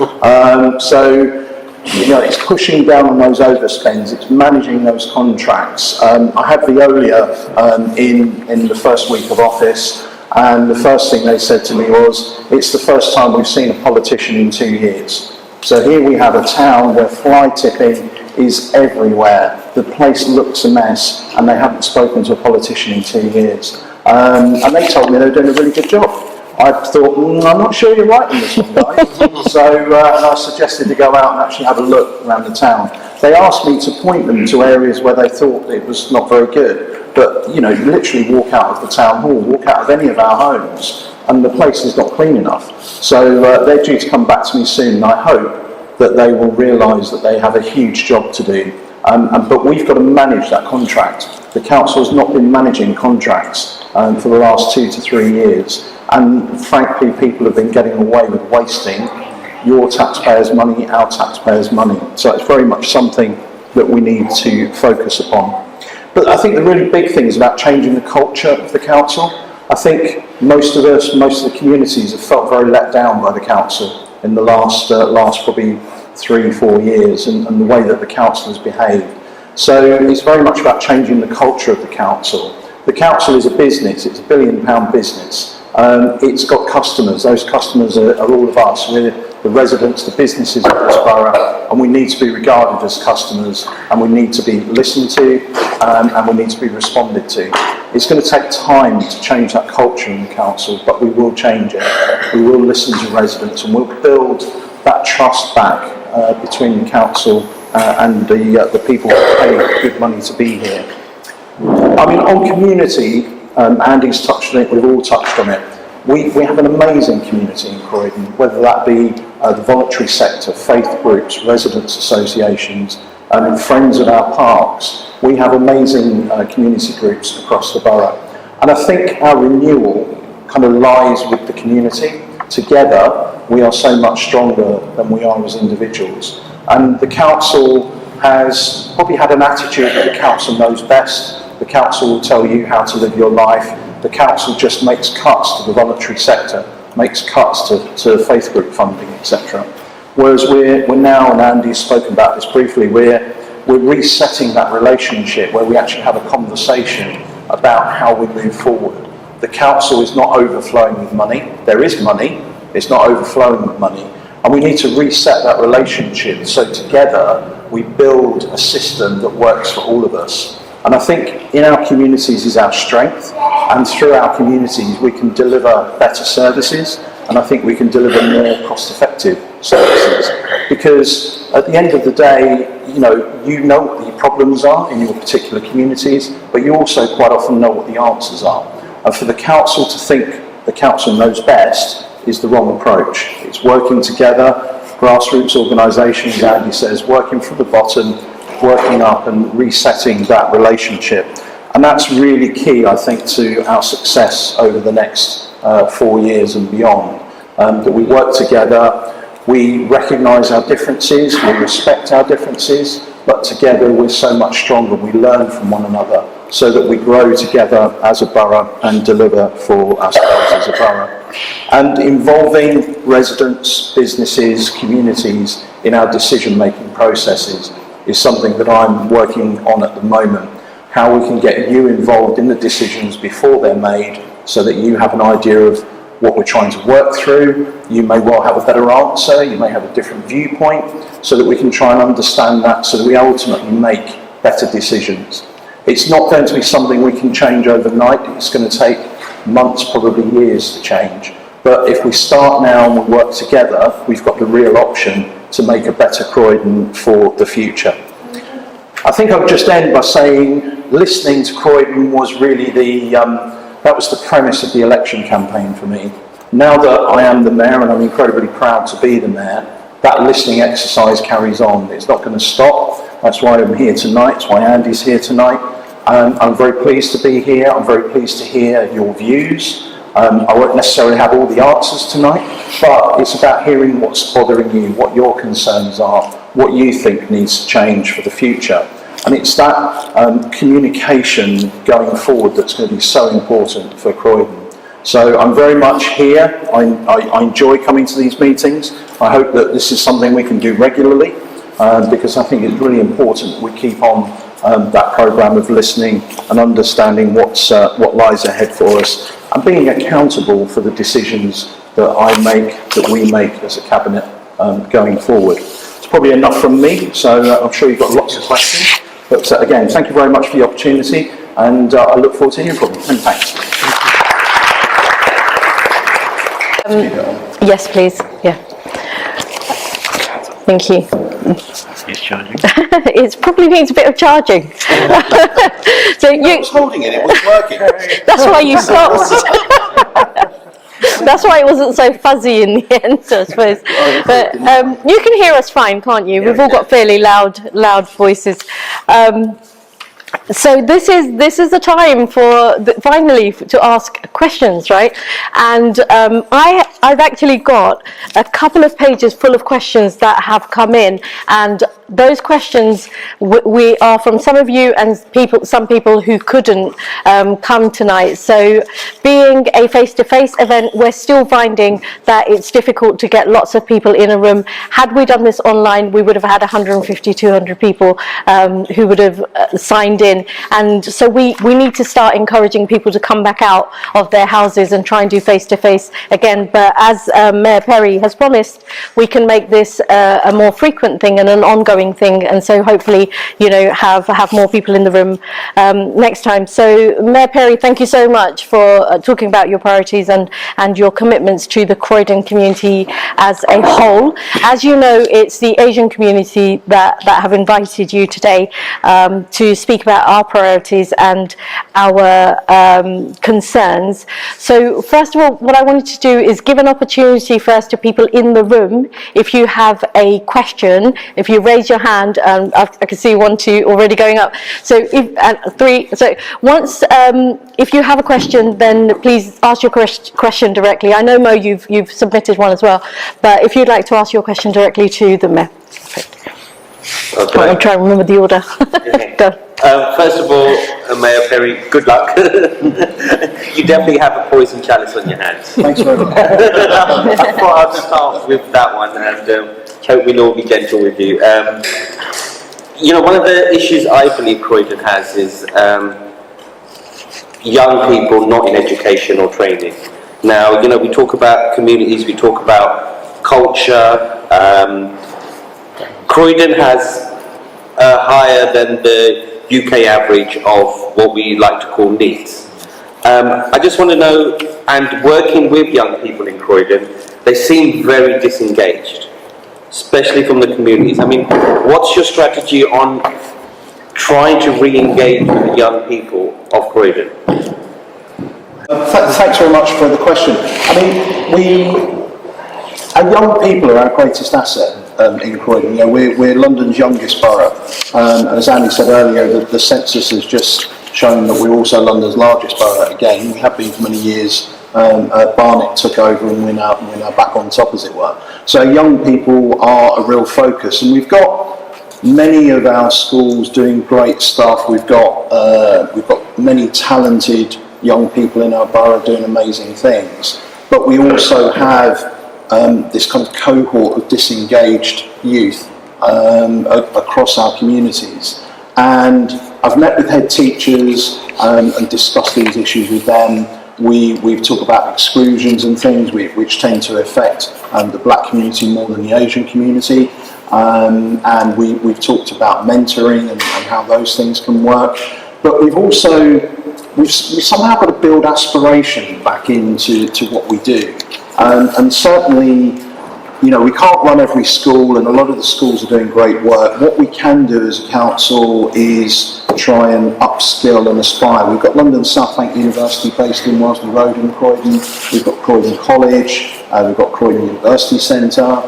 It's pushing down on those overspends, it's managing those contracts. I had Veolia in the first week of office, and the first thing they said to me was, it's the first time we've seen a politician in 2 years. So here we have a town where fly tipping is everywhere. The place looks a mess, and they haven't spoken to a politician in 2 years. And they told me they were doing a really good job. I thought, I'm not sure you're right in this one, guys. And I suggested to go out and actually have a look around the town. They asked me to point them to areas where they thought it was not very good. But, you literally walk out of the town hall, walk out of any of our homes, and the place is not clean enough. So they're due to come back to me soon, and I hope that they will realise that they have a huge job to do. But we've got to manage that contract. The council has not been managing contracts for the last 2 to 3 years. And frankly, people have been getting away with wasting your taxpayers' money, our taxpayers' money. So it's very much something that we need to focus upon. But I think the really big thing is about changing the culture of the council. I think most of the communities have felt very let down by the council in the last probably 3-4 years, and the way that the council has behaved. So it's very much about changing the culture of the council. The council is a business, it's a £1 billion business. It's got customers, those customers are all of us. We're the residents, the businesses of this borough, and we need to be regarded as customers, and we need to be listened to, and we need to be responded to. It's going to take time to change that culture in the council, but we will change it. We will listen to residents, and we'll build that trust back between the council and the people who pay good money to be here. I mean, on community, Andy's touched on it, we've all touched on it. We have an amazing community in Croydon, whether that be the voluntary sector, faith groups, residents associations, and friends of our parks. We have amazing community groups across the borough. And I think our renewal kind of lies with the community. Together, we are so much stronger than we are as individuals. And the council has probably had an attitude that the council knows best. The council will tell you how to live your life. The council just makes cuts to the voluntary sector, makes cuts to faith group funding, etc. Whereas we're now, and Andy's spoken about this briefly, we're resetting that relationship where we actually have a conversation about how we move forward. The council is not overflowing with money. There is money, it's not overflowing with money. And we need to reset that relationship so together we build a system that works for all of us. And I think in our communities is our strength, and through our communities we can deliver better services, and I think we can deliver more cost-effective services. Because at the end of the day, you know what the problems are in your particular communities, but you also quite often know what the answers are. And for the council to think the council knows best is the wrong approach. It's working together, grassroots organisations, Andy says, working from the bottom, working up and resetting that relationship. And that's really key, I think, to our success over the next 4 years and beyond. That we work together, we recognise our differences, we respect our differences, but together we're so much stronger, we learn from one another, so that we grow together as a borough and deliver for ourselves as a borough. And involving residents, businesses, communities in our decision-making processes is something that I'm working on at the moment. How we can get you involved in the decisions before they're made, so that you have an idea of what we're trying to work through. You may well have a better answer, you may have a different viewpoint, so that we can try and understand that, so that we ultimately make better decisions. It's not going to be something we can change overnight. It's going to take months, probably years to change. But if we start now and we work together, we've got the real option to make a better Croydon for the future. I think I'll just end by saying listening to Croydon was really that was the premise of the election campaign for me. Now that I am the mayor, and I'm incredibly proud to be the mayor, that listening exercise carries on. It's not going to stop. That's why I'm here tonight. That's why Andy's here tonight. I'm very pleased to be here. I'm very pleased to hear your views. I won't necessarily have all the answers tonight, but it's about hearing what's bothering you, what your concerns are, what you think needs to change for the future. And it's that communication going forward that's going to be so important for Croydon. So I'm very much here. I enjoy coming to these meetings. I hope that this is something we can do regularly, because I think it's really important we keep on that programme of listening and understanding what lies ahead for us, and being accountable for the decisions that I make, that we make as a cabinet going forward. It's probably enough from me, so I'm sure you've got lots of questions. But again, thank you very much for the opportunity, and I look forward to hearing from you. And thanks. Yes, please. Yeah. Thank you. It's charging. It probably needs a bit of charging. So I was holding it, it was working. that's why you stopped. That's why it wasn't so fuzzy in the end, I suppose. But you can hear us fine, can't you? We've all got fairly loud voices. So this is the time for finally to ask questions, right? And I've actually got a couple of pages full of questions that have come in, and those questions we are from some of you and some people who couldn't come tonight. So being a face-to-face event, we're still finding that it's difficult to get lots of people in a room. Had we done this online, we would have had 150, 200 people who would have signed in. And so we need to start encouraging people to come back out of their houses and try and do face-to-face again. But as Mayor Perry has promised, we can make this a more frequent thing and an ongoing thing, and so hopefully, have more people in the room next time. So Mayor Perry, thank you so much for talking about your priorities and your commitments to the Croydon community as a whole. As you know, it's the Asian community that have invited you today to speak about our priorities and our concerns. So first of all, what I wanted to do is give an opportunity first to people in the room. If you have a question, if you raise your hand, I can see 1, 2 already going up. So if 3. So once, if you have a question, then please ask your question directly. I know Mo, you've submitted one as well, but if you'd like to ask your question directly to the Mayor. Okay. I'm trying to remember the order. Go. First of all, Mayor Perry, good luck. You definitely have a poison chalice on your hands. Thanks very much. I thought I'd start with that one, and hope we'll all be gentle with you. One of the issues I believe Croydon has is young people not in education or training. Now, we talk about communities, we talk about culture. Croydon has higher than the UK average of what we like to call needs. I just want to know, and working with young people in Croydon, they seem very disengaged. especially from the communities. I mean, what's your strategy on trying to re-engage with the young people of Croydon? Thanks very much for the question. I mean, our young people are our greatest asset in Croydon. You know, we're London's youngest borough, and as Andy said earlier, the census has just shown that we're also London's largest borough again. We have been for many years. Barnet took over, and we're now back on top, as it were. So young people are a real focus, and we've got many of our schools doing great stuff. We've got many talented young people in our borough doing amazing things, but we also have this kind of cohort of disengaged youth across our communities. And I've met with head teachers and discussed these issues with them. We've talked about exclusions and things which tend to affect the black community more than the Asian community. And we've talked about mentoring and how those things can work. But we've somehow got to build aspiration back into what we do. And certainly, you know, we can't run every school, and a lot of the schools are doing great work. What we can do as a council is try and upskill and aspire. We've got London South Bank University based in Wellesley Road in Croydon. We've got Croydon College. We've got Croydon University Centre.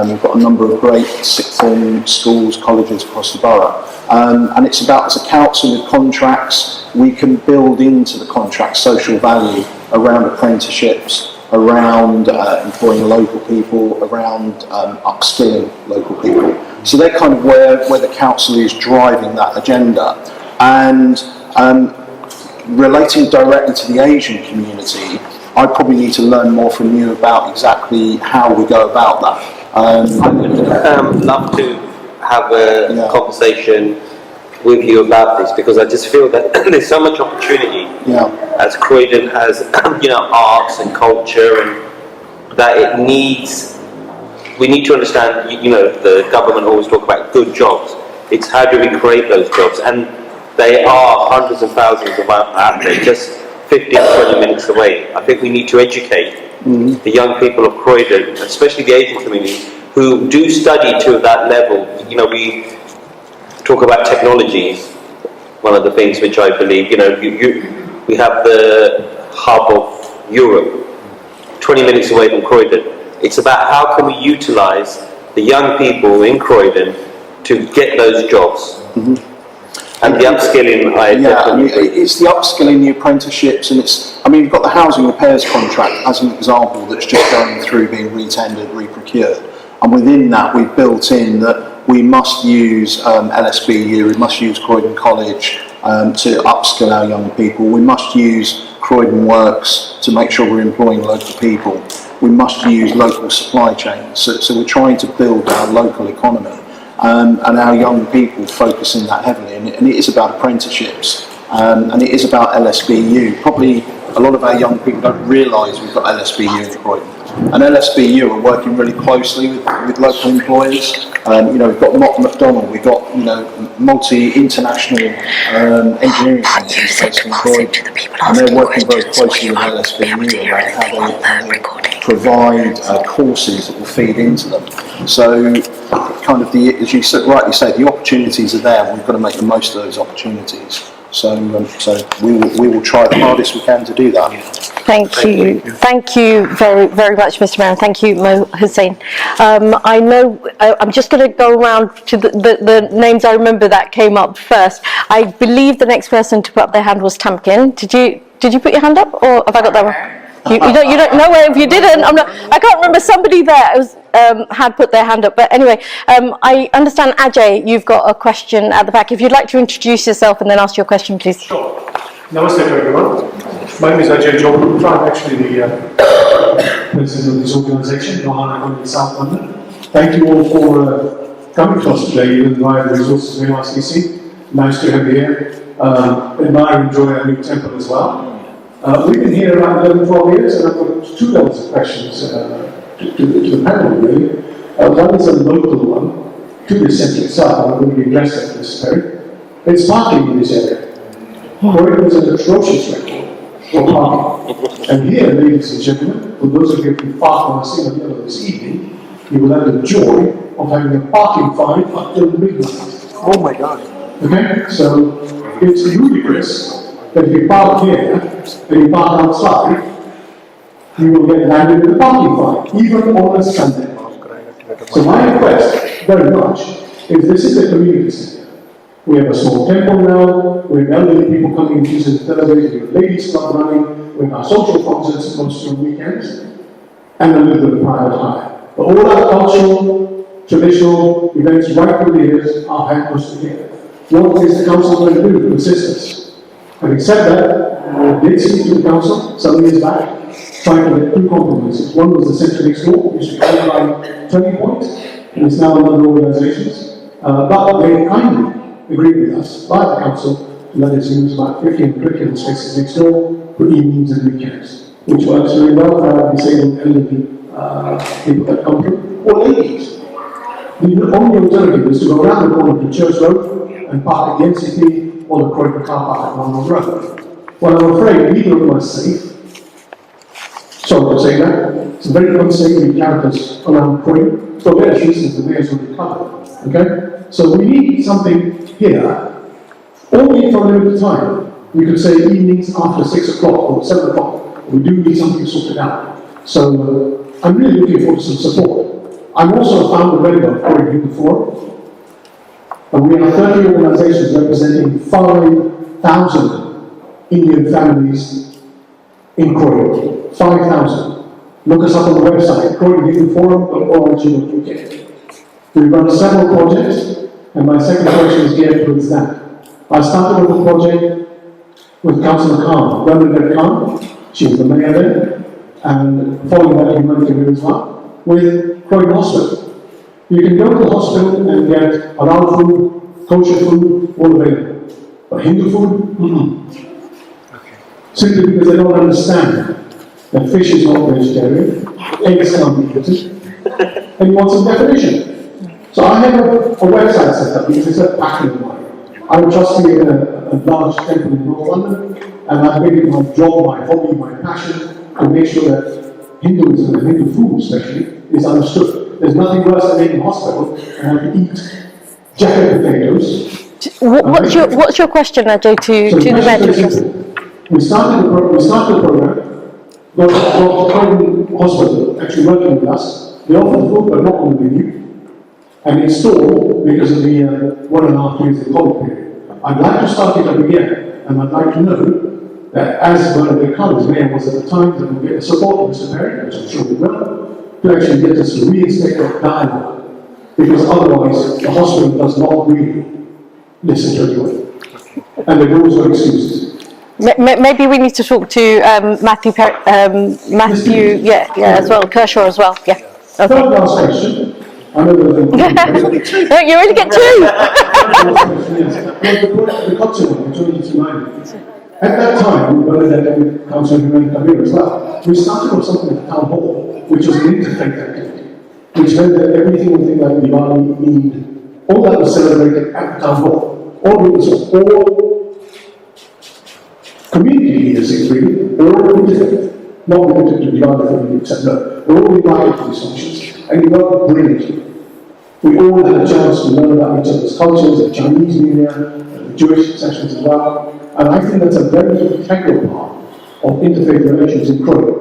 We've got a number of great sixth form schools, colleges across the borough. And it's about, as a council with contracts, we can build into the contract social value around apprenticeships, around employing local people, around upskilling local people. So they're kind of where the council is driving that agenda. And relating directly to the Asian community, I probably need to learn more from you about exactly how we go about that. I would love to have a conversation with you about this, because I just feel that there's so much opportunity as Croydon has, you know, arts and culture, and that we need to understand, you know, the government always talk about good jobs. It's how do we create those jobs? And they are hundreds of thousands of out there, just 15, 20 minutes away. I think we need to educate the young people of Croydon, especially the Asian community, who do study to that level. You know, we talk about technologies, one of the things which I believe, you know, we have the hub of Europe, 20 minutes away from Croydon. It's about how can we utilise the young people in Croydon to get those jobs. And the upskilling, it's the upskilling, the apprenticeships, and you've got the housing repairs contract as an example that's just going through being re-tendered, re-procured. And within that, we've built in that we must use LSBU, we must use Croydon College to upskill our young people. We must use Croydon Works to make sure we're employing local people. We must use local supply chains. So we're trying to build our local economy. And our young people focus in that heavily, and it is about apprenticeships, and it is about LSBU. Probably a lot of our young people don't realise we've got LSBU in Croydon, and LSBU are working really closely with local employers. You know, we've got Mott McDonald, we've got, you know, multi-international engineering companies based in Croydon, and they're working very closely with LSBU around how they provide courses that will feed into them. So kind of as you rightly say, the opportunities are there, and we've got to make the most of those opportunities. So we will try the hardest we can to do that. Thank you. Thank you very, very much, Mr. Mayor. Thank you, Mo Hussain. I know, I'm just going to go around to the names I remember that came up first. I believe the next person to put up their hand was Tamkin. Did you put your hand up, or have I got that one? You don't know if you didn't. I can't remember. Somebody there had put their hand up. But anyway, I understand, Ajay, you've got a question at the back. If you'd like to introduce yourself and then ask your question, please. Sure. Namaste to everyone. My name is Ajay Joglu. I'm actually the president of this organisation, Mohana in South London. Thank you all for coming to us today, even via the Resources of RCC. Nice to have you here. Admire and enjoy our new temple as well. We've been here around 11, 12 years, and I've got two levels of questions to the panel, really. One is a local one, to the centre itself, and I'm going to be addressed at this very. It's parking in this area. Croydon is an atrocious record for parking. And here, ladies and gentlemen, for those of you who park on a single level this evening, you will have the joy of having a parking fine up till midnight. Oh my God. Okay, so it's ludicrous that if you park here and you park outside, you will get landed with a parking fine, even on a Sunday. So my request, very much, is this is a community centre. We have a small temple now, we have elderly people coming in Tuesdays and Thursdays, we have ladies club running, we have our social concerts most on weekends, and a little bit of private hire. But all our cultural, traditional events right through the years are hosted here. What is the council going to do to assist us? Having said that, we did speak to the council some years back, trying to get two compromises. One was the centre next door, which was owned by Turning Point, and it's now under organisations. But they kindly agreed with us, by the council, to let us use about 15 curriculum spaces next door for evenings and weekends, which works very well for our disabled elderly people that come through, or ladies. The only alternative is to go around the corner to Church Road and park at the NCP or the Croydon car park at Ronald Road. Well, I'm afraid neither of them are safe. Sorry to say that. It's very unsavory characters around Croydon. For various reasons, the mayor's already covered. Okay? So we need something here, only for a limited time. We could say evenings after 6 o'clock or 7 o'clock. We do need something sorted out. So I'm really looking forward to some support. I'm also a founder member of Croydon Youth Forum, and we have 30 organisations representing 5,000 Indian families in Croydon. 5,000. Look us up on the website, croydonyouthforum.org.uk. We've run several projects, and my second question is geared towards that. I started with a project with Councillor Khan, Bernadette Khan, she was the mayor there, and following that you went to here as well, with Croydon Hospital. You can go to the hospital and get halal food, kosher food, all available. But Hindu food, Simply because they don't understand that fish is not vegetarian, eggs can't be eaten, and you want some definition. So I have a website set up because it's a passion of mine. I'm a trustee in a large temple in North London, and I've made it my job, my hobby, my passion, to make sure that Hinduism and Hindu food especially is understood. There's nothing worse than being in hospital and having to eat jacket potatoes. What's your question, Ajay, to the mayor? We started the program, got the Croydon Hospital actually working with us. They offered food but not on the menu, and it's stalled because of the 1.5 years of COVID period. I'd like to start it up again, and I'd like to know that as Bernadette Khan's mayor was at the time, that we'll get the support of Mr. Perry, which I'm sure we will, to actually get us to reinstate that dialogue, because otherwise the hospital does not really listen to anyone, and they've always got excuses. Maybe we need to talk to Matthew, as well, Kershaw as well, yeah. Okay. Third last question. I know No, you only get two. The culture one, the 2290. At that time, we were there with Councillor Humane Kabir as well. We started with something at Town Hall, which was an interfaith activity, which meant that everything would think like Diwali, Eid, all that was celebrated at the Town Hall. All community leaders, really, they're all interfaith, not limited to Diwali, family, etc. They're all invited to these functions, and it worked brilliantly. We all had a chance to learn about each other's cultures, the Chinese New Year, the Jewish sessions as well, and I think that's a very integral part of interfaith relations in Croydon.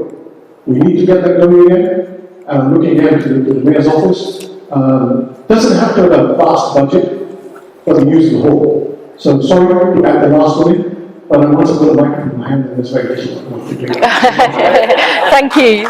We need to get that going again, and I'm looking ahead to the Mayor's office. Doesn't have to have a vast budget, but we use the whole. So sorry to add the last one in, but I want to put a microphone in my hand and it's very difficult. Thank you.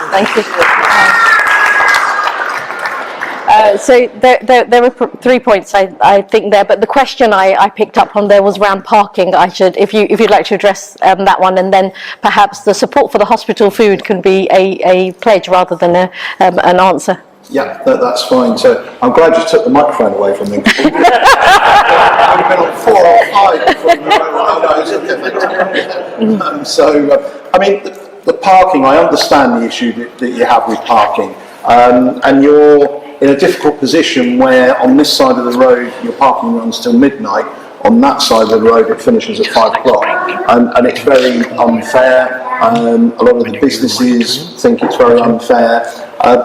So there were 3 points I think there, but the question I picked up on there was around parking. If you'd like to address that one, and then perhaps the support for the hospital food can be a pledge rather than an answer. Yeah, that's fine. So I'm glad you took the microphone away from me. I would have been on 4 or 5 before you I mean, the parking, I understand the issue that you have with parking. And you're in a difficult position where on this side of the road your parking runs till midnight, on that side of the road it finishes at 5 o'clock, and it's very unfair. A lot of the businesses think it's very unfair.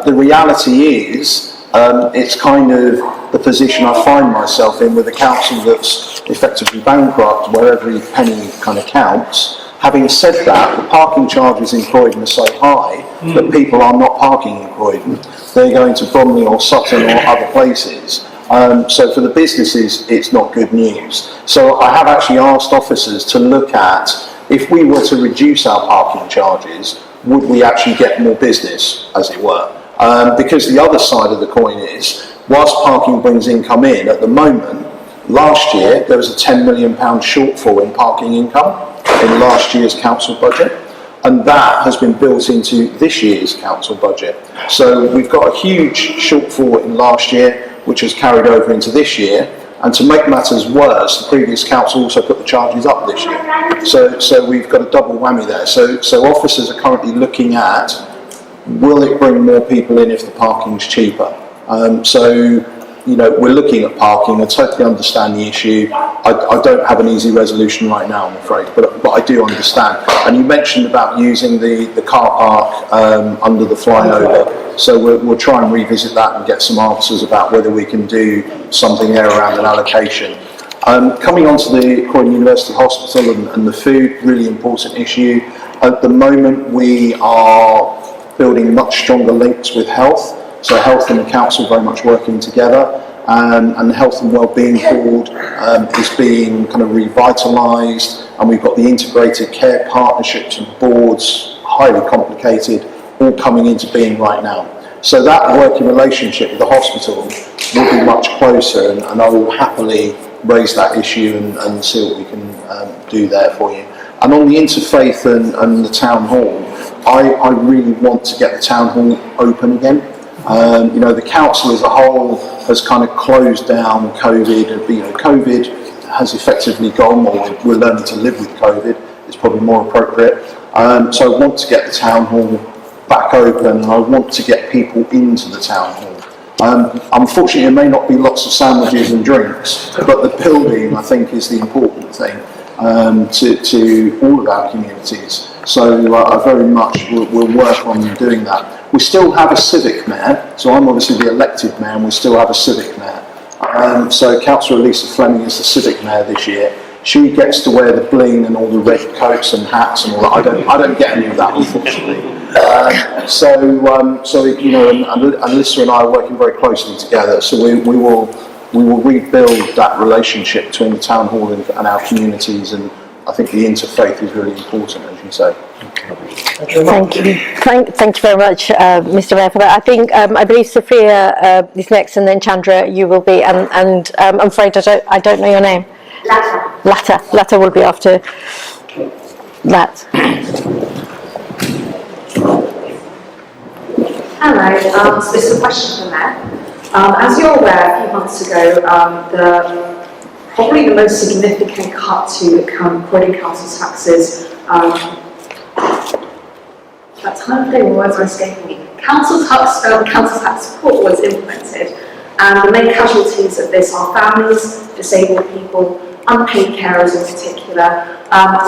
The reality is It's kind of the position I find myself in with a council that's effectively bankrupt, where every penny kind of counts. Having said that, the parking charges in Croydon are so high that people are not parking in Croydon. They're going to Bromley or Sutton or other places. So for the businesses, it's not good news. So I have actually asked officers to look at, if we were to reduce our parking charges, would we actually get more business, as it were? Because the other side of the coin is, whilst parking brings income in, at the moment, last year there was a £10 million shortfall in parking income in last year's council budget, and that has been built into this year's council budget. So we've got a huge shortfall in last year, which has carried over into this year, and to make matters worse, the previous council also put the charges up this year. So we've got a double whammy there. So officers are currently looking at, will it bring more people in if the parking's cheaper? So, you know, we're looking at parking. I totally understand the issue. I don't have an easy resolution right now, I'm afraid, but I do understand. And you mentioned about using the car park under the flyover. So we'll try and revisit that and get some answers about whether we can do something there around an allocation. Coming on to the Croydon University Hospital and the food, really important issue. At the moment, we are building much stronger links with health. So health and the council very much working together, and the Health and Wellbeing Board is being kind of revitalised, and we've got the integrated care partnerships and boards, highly complicated, all coming into being right now. So that working relationship with the hospital will be much closer, and I will happily raise that issue and see what we can do there for you. And on the interfaith and the town hall, I really want to get the town hall open again. You know, the council as a whole has kind of closed down COVID. You know, COVID has effectively gone, or we're learning to live with COVID. It's probably more appropriate. So I want to get the town hall back open, and I want to get people into the town hall. Unfortunately, there may not be lots of sandwiches and drinks, but the building, I think, is the important thing to all of our communities. So I very much will work on doing that. We still have a civic mayor, so I'm obviously the elected mayor, and we still have a civic mayor. So Councillor Lisa Fleming is the civic mayor this year. She gets to wear the bling and all the red coats and hats and all that. I don't get any of that, unfortunately. So you know, and Lisa and I are working very closely together. So we will rebuild that relationship between the town hall and our communities, and I think the interfaith is really important, as you say. Thank you. Thank you very much, Mr. Mayor, for that. I believe Sophia is next, and then Chandra, you will be, and I'm afraid I don't know your name. Latta will be after that. Hello, so this is a question for the Mayor. As you're aware, a few months ago, probably the most significant cut to Croydon Council taxes, that time of day when words are escaping me, council tax support was implemented, and the main casualties of this are families, disabled people, unpaid carers in particular.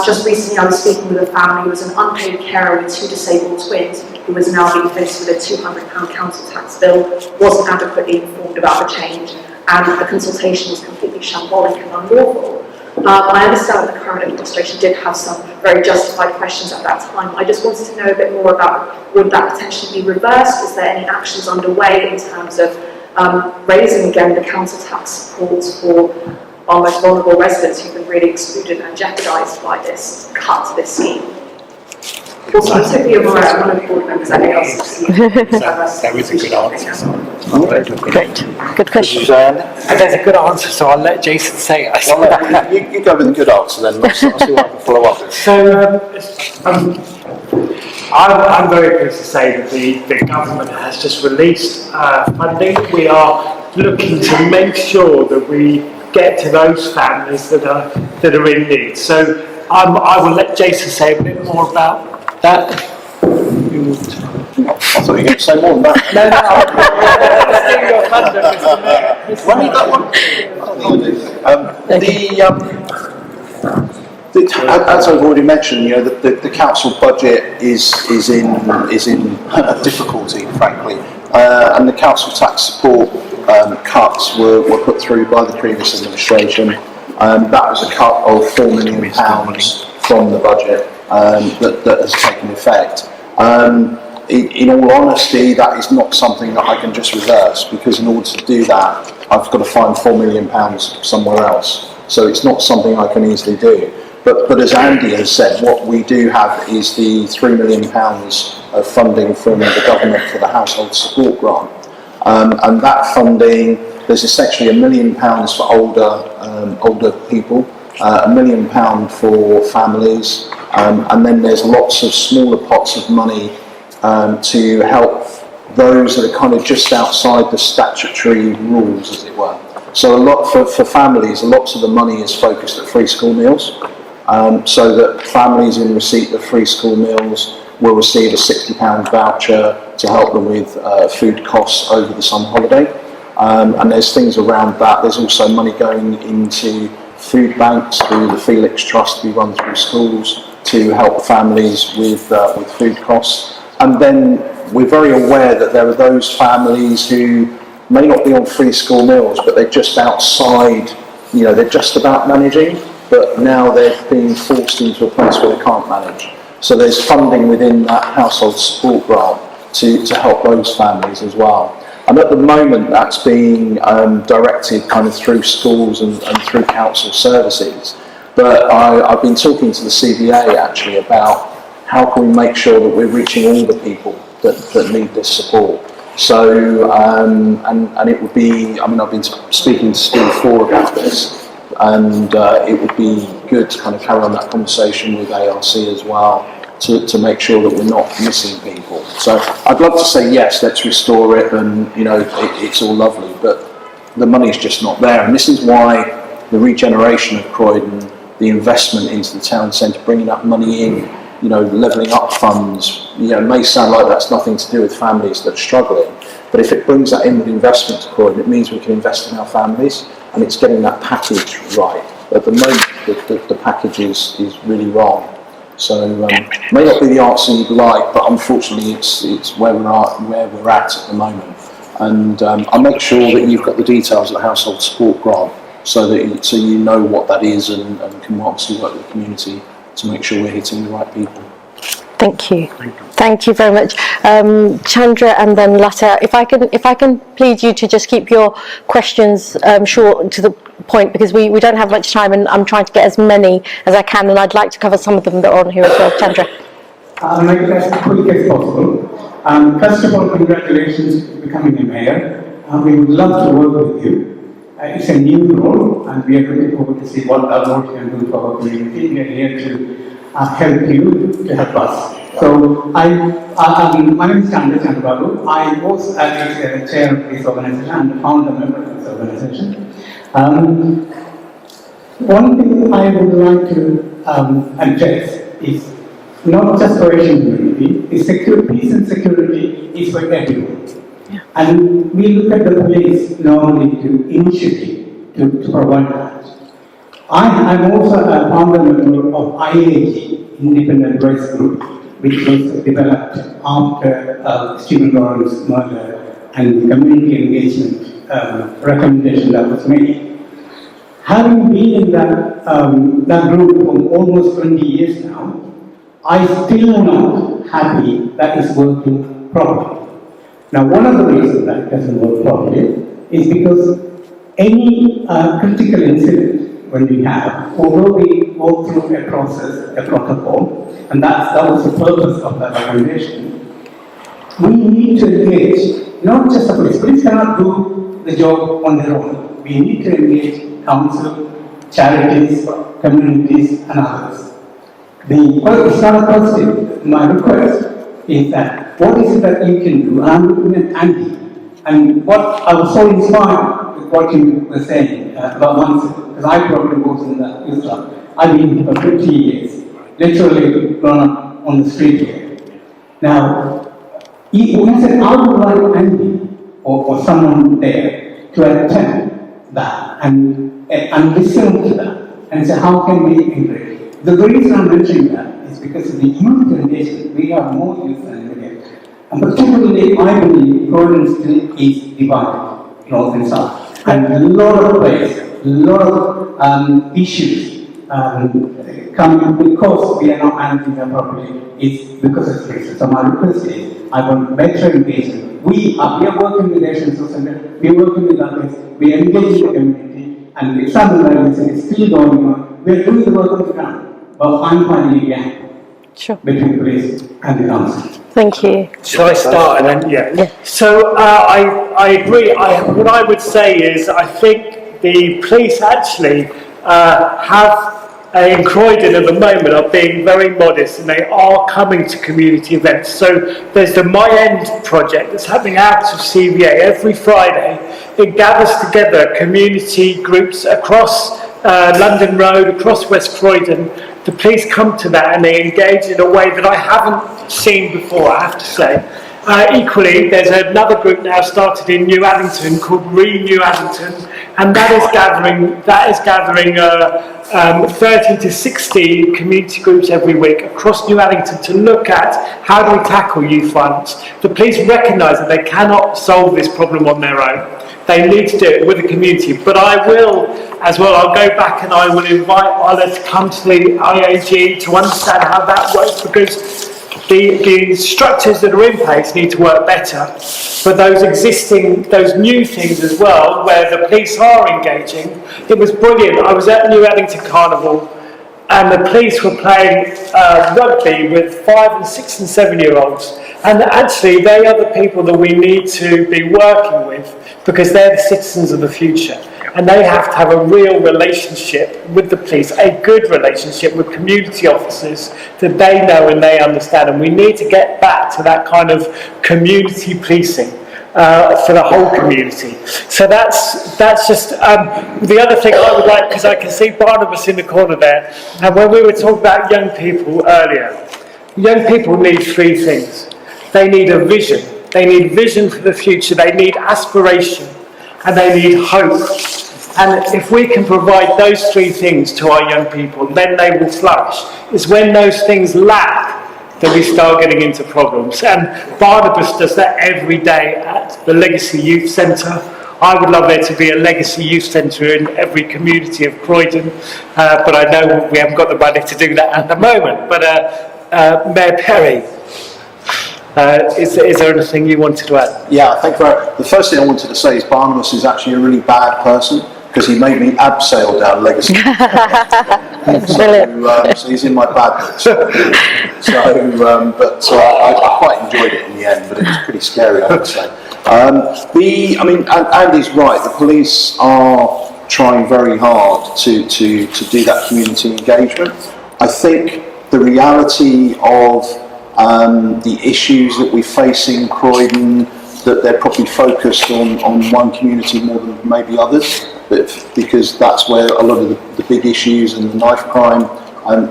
Just recently I was speaking with a family who was an unpaid carer with 2 disabled twins who was now being faced with a £200 council tax bill, wasn't adequately informed about the change, and the consultation was completely shambolic and unlawful. I understand that the current administration did have some very justified questions at that time. I just wanted to know a bit more about, would that potentially be reversed? Is there any actions underway in terms of raising again the council tax support for our most vulnerable residents who've been really excluded and jeopardised by this cut to this scheme? Also, I'm Sophia Miah, I'm one of the board members at ALCC. That was a good answer. Great. Good question. There's a good answer, so I'll let Jason say it. Well, you go with a good answer then. I'll see what I can follow up with. So, I'm very pleased to say that the government has just released funding. We are looking to make sure that we get to those families that are in need. So I will let Jason say a bit more about that. I thought you were going to say more than that. No, Run me that one. As I've already mentioned, the council budget is in difficulty, frankly, and the council tax support cuts were put through by the previous administration. That was a cut of £4 million from the budget that has taken effect. In all honesty, that is not something that I can just reverse, because in order to do that, I've got to find £4 million somewhere else. So it's not something I can easily do. But as Andy has said, what we do have is the £3 million of funding from the government for the household support grant. And that funding, there's essentially £1 million for older people, £1 million for families, and then there's lots of smaller pots of money to help those that are kind of just outside the statutory rules, as it were. So a lot for families, lots of the money is focused at free school meals, so that families in receipt of free school meals will receive a £60 voucher to help them with food costs over the summer holiday. And there's things around that. There's also money going into food banks through the Felix Trust to be run through schools to help families with food costs. And then we're very aware that there are those families who may not be on free school meals, but they're just outside, they're just about managing, but now they're being forced into a place where they can't manage. So there's funding within that household support grant to help those families as well. And at the moment that's being directed kind of through schools and through council services. But I've been talking to the CBA actually about how can we make sure that we're reaching all the people that need this support. So, and it would be, I've been speaking to Steve Ford about this, and it would be good to kind of carry on that conversation with ARC as well, to make sure that we're not missing people. So I'd love to say yes, let's restore it, and it's all lovely, but the money's just not there. And this is why the regeneration of Croydon, the investment into the town centre, bringing that money in, levelling up funds, may sound like that's nothing to do with families that are struggling, but if it brings that in with investment to Croydon, it means we can invest in our families, and it's getting that package right. At the moment, the package is really wrong. So may not be the answer you'd like, but unfortunately it's where we're at the moment. And I'll make sure that you've got the details of the household support grant, so you know what that is, and can obviously work with the community to make sure we're hitting the right people. Thank you. Thank you very much. Chandra and then Lata, if I can plead you to just keep your questions short to the point, because we don't have much time, and I'm trying to get as many as I can, and I'd like to cover some of them that are on here as well. Chandra. I'll make it as quick as possible. First of all, congratulations for becoming a mayor. We would love to work with you. It's a new role, and we are looking forward to see what our role can do for our community. We are here to help you, to help us. So, my name is Chandra Chandrababu. I was actually chair of this organization and founder member of this organization. One thing I would like to address is not just for Asian community, is peace and security is for everyone. Yeah. And we look at the police normally to initially to provide that. I'm also a founder member of IAG, Independent Rights Group, which was developed after Stephen Lawrence's murder and the community engagement recommendation that was made. Having been in that group for almost 20 years now, I still am not happy that it's working properly. Now, one of the reasons that it doesn't work properly is because any critical incident when we have, although we go through a process, a protocol, and that was the purpose of that recommendation, we need to engage not just the police. Police cannot do the job on their own. We need to engage council, charities, communities, and others. It's not a question. My request is that what is it that you can do? And I'm looking at Andy. And what I was so inspired with what you were saying about months ago, because I probably was in the Islam. I've been here for 50 years, literally grown up on the street here. Now, when I said I would like Andy or someone there to attend that and listen to that and say, how can we encourage? The reason I'm mentioning that is because of the youth generation, we have more youth than ever yet. And particularly, I believe Croydon still is divided, north and south. And a lot of places, a lot of issues come because we are not managing them properly. It's because of racism. So my request is, I want better engagement. We are working with the Resource Centre, we are working with others, we are engaging the community, and the exam evaluation is still going on. We are doing the work on the ground, but I'm finding a gap between the police and the council. Thank you. Shall I start and then, yeah. So I agree. What I would say is I think the police actually have in Croydon at the moment are being very modest, and they are coming to community events. So there's the My End project that's happening out of CVA every Friday. It gathers together community groups across London Road, across West Croydon. The police come to that and they engage in a way that I haven't seen before, I have to say. Equally, there's another group now started in New Addington called New Addington, and that is gathering 30 to 60 community groups every week across New Addington to look at how do we tackle youth violence. The police recognise that they cannot solve this problem on their own. They need to do it with the community. But I will, as well, I'll go back and I will invite Ola to come to the IAG to understand how that works, because the structures that are in place need to work better. But those new things as well, where the police are engaging, it was brilliant. I was at New Addington Carnival, and the police were playing rugby with 5 and 6 and 7-year-olds. And actually, they are the people that we need to be working with, because they're the citizens of the future. And they have to have a real relationship with the police, a good relationship with community officers that they know and they understand. And we need to get back to that kind of community policing for the whole community. So that's just the other thing I would like, because I can see Barnabas in the corner there. And when we were talking about young people earlier, young people need 3 things. They need a vision. They need vision for the future. They need aspiration. And they need hope. And if we can provide those 3 things to our young people, then they will flourish. It's when those things lack that we start getting into problems. And Barnabas does that every day at the Legacy Youth Centre. I would love there to be a Legacy Youth Centre in every community of Croydon, but I know we haven't got the money to do that at the moment. But Mayor Perry, is there anything you wanted to add? Yeah, I think the first thing I wanted to say is Barnabas is actually a really bad person, because he made me abseil down Legacy. So he's in my bad books. But I quite enjoyed it in the end, but it was pretty scary, I would say. Andy's right. The police are trying very hard to do that community engagement. I think the reality of the issues that we face in Croydon, that they're probably focused on one community more than maybe others, because that's where a lot of the big issues and the knife crime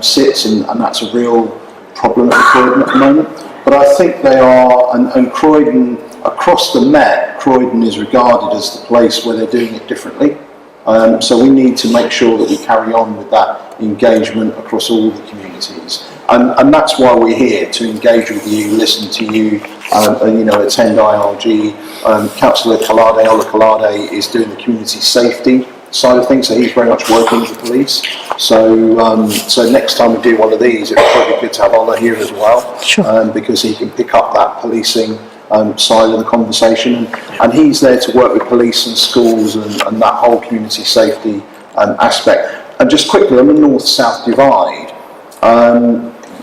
sits, and that's a real problem at Croydon at the moment. But I think they are, and Croydon, across the Met, Croydon is regarded as the place where they're doing it differently. So we need to make sure that we carry on with that engagement across all the communities. And that's why we're here, to engage with you, listen to you, attend IRG. Councillor Ola Collade is doing the community safety side of things, so he's very much working with the police. So next time we do one of these, it's probably good to have Ola here as well, because he can pick up that policing side of the conversation, and he's there to work with police and schools and that whole community safety aspect. And just quickly on the north-south divide,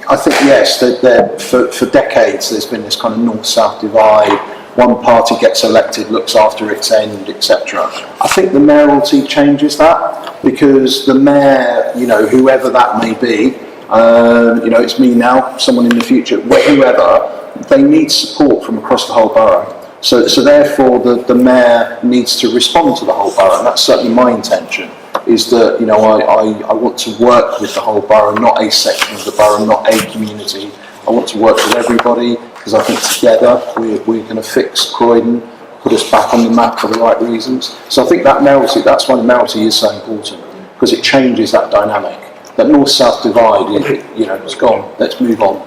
I think yes, for decades there's been this kind of north-south divide. One party gets elected, looks after its end, etc. I think the mayoralty changes that, because the mayor, whoever that may be, it's me now, someone in the future, whoever, they need support from across the whole borough. So therefore the mayor needs to respond to the whole borough, and that's certainly my intention, is that I want to work with the whole borough, not a section of the borough, not a community. I want to work with everybody, because I think together we're going to fix Croydon, put us back on the map for the right reasons. So I think that mayoralty, that's why the mayoralty is so important, because it changes that dynamic. that north-south divide, it's gone. Let's move on.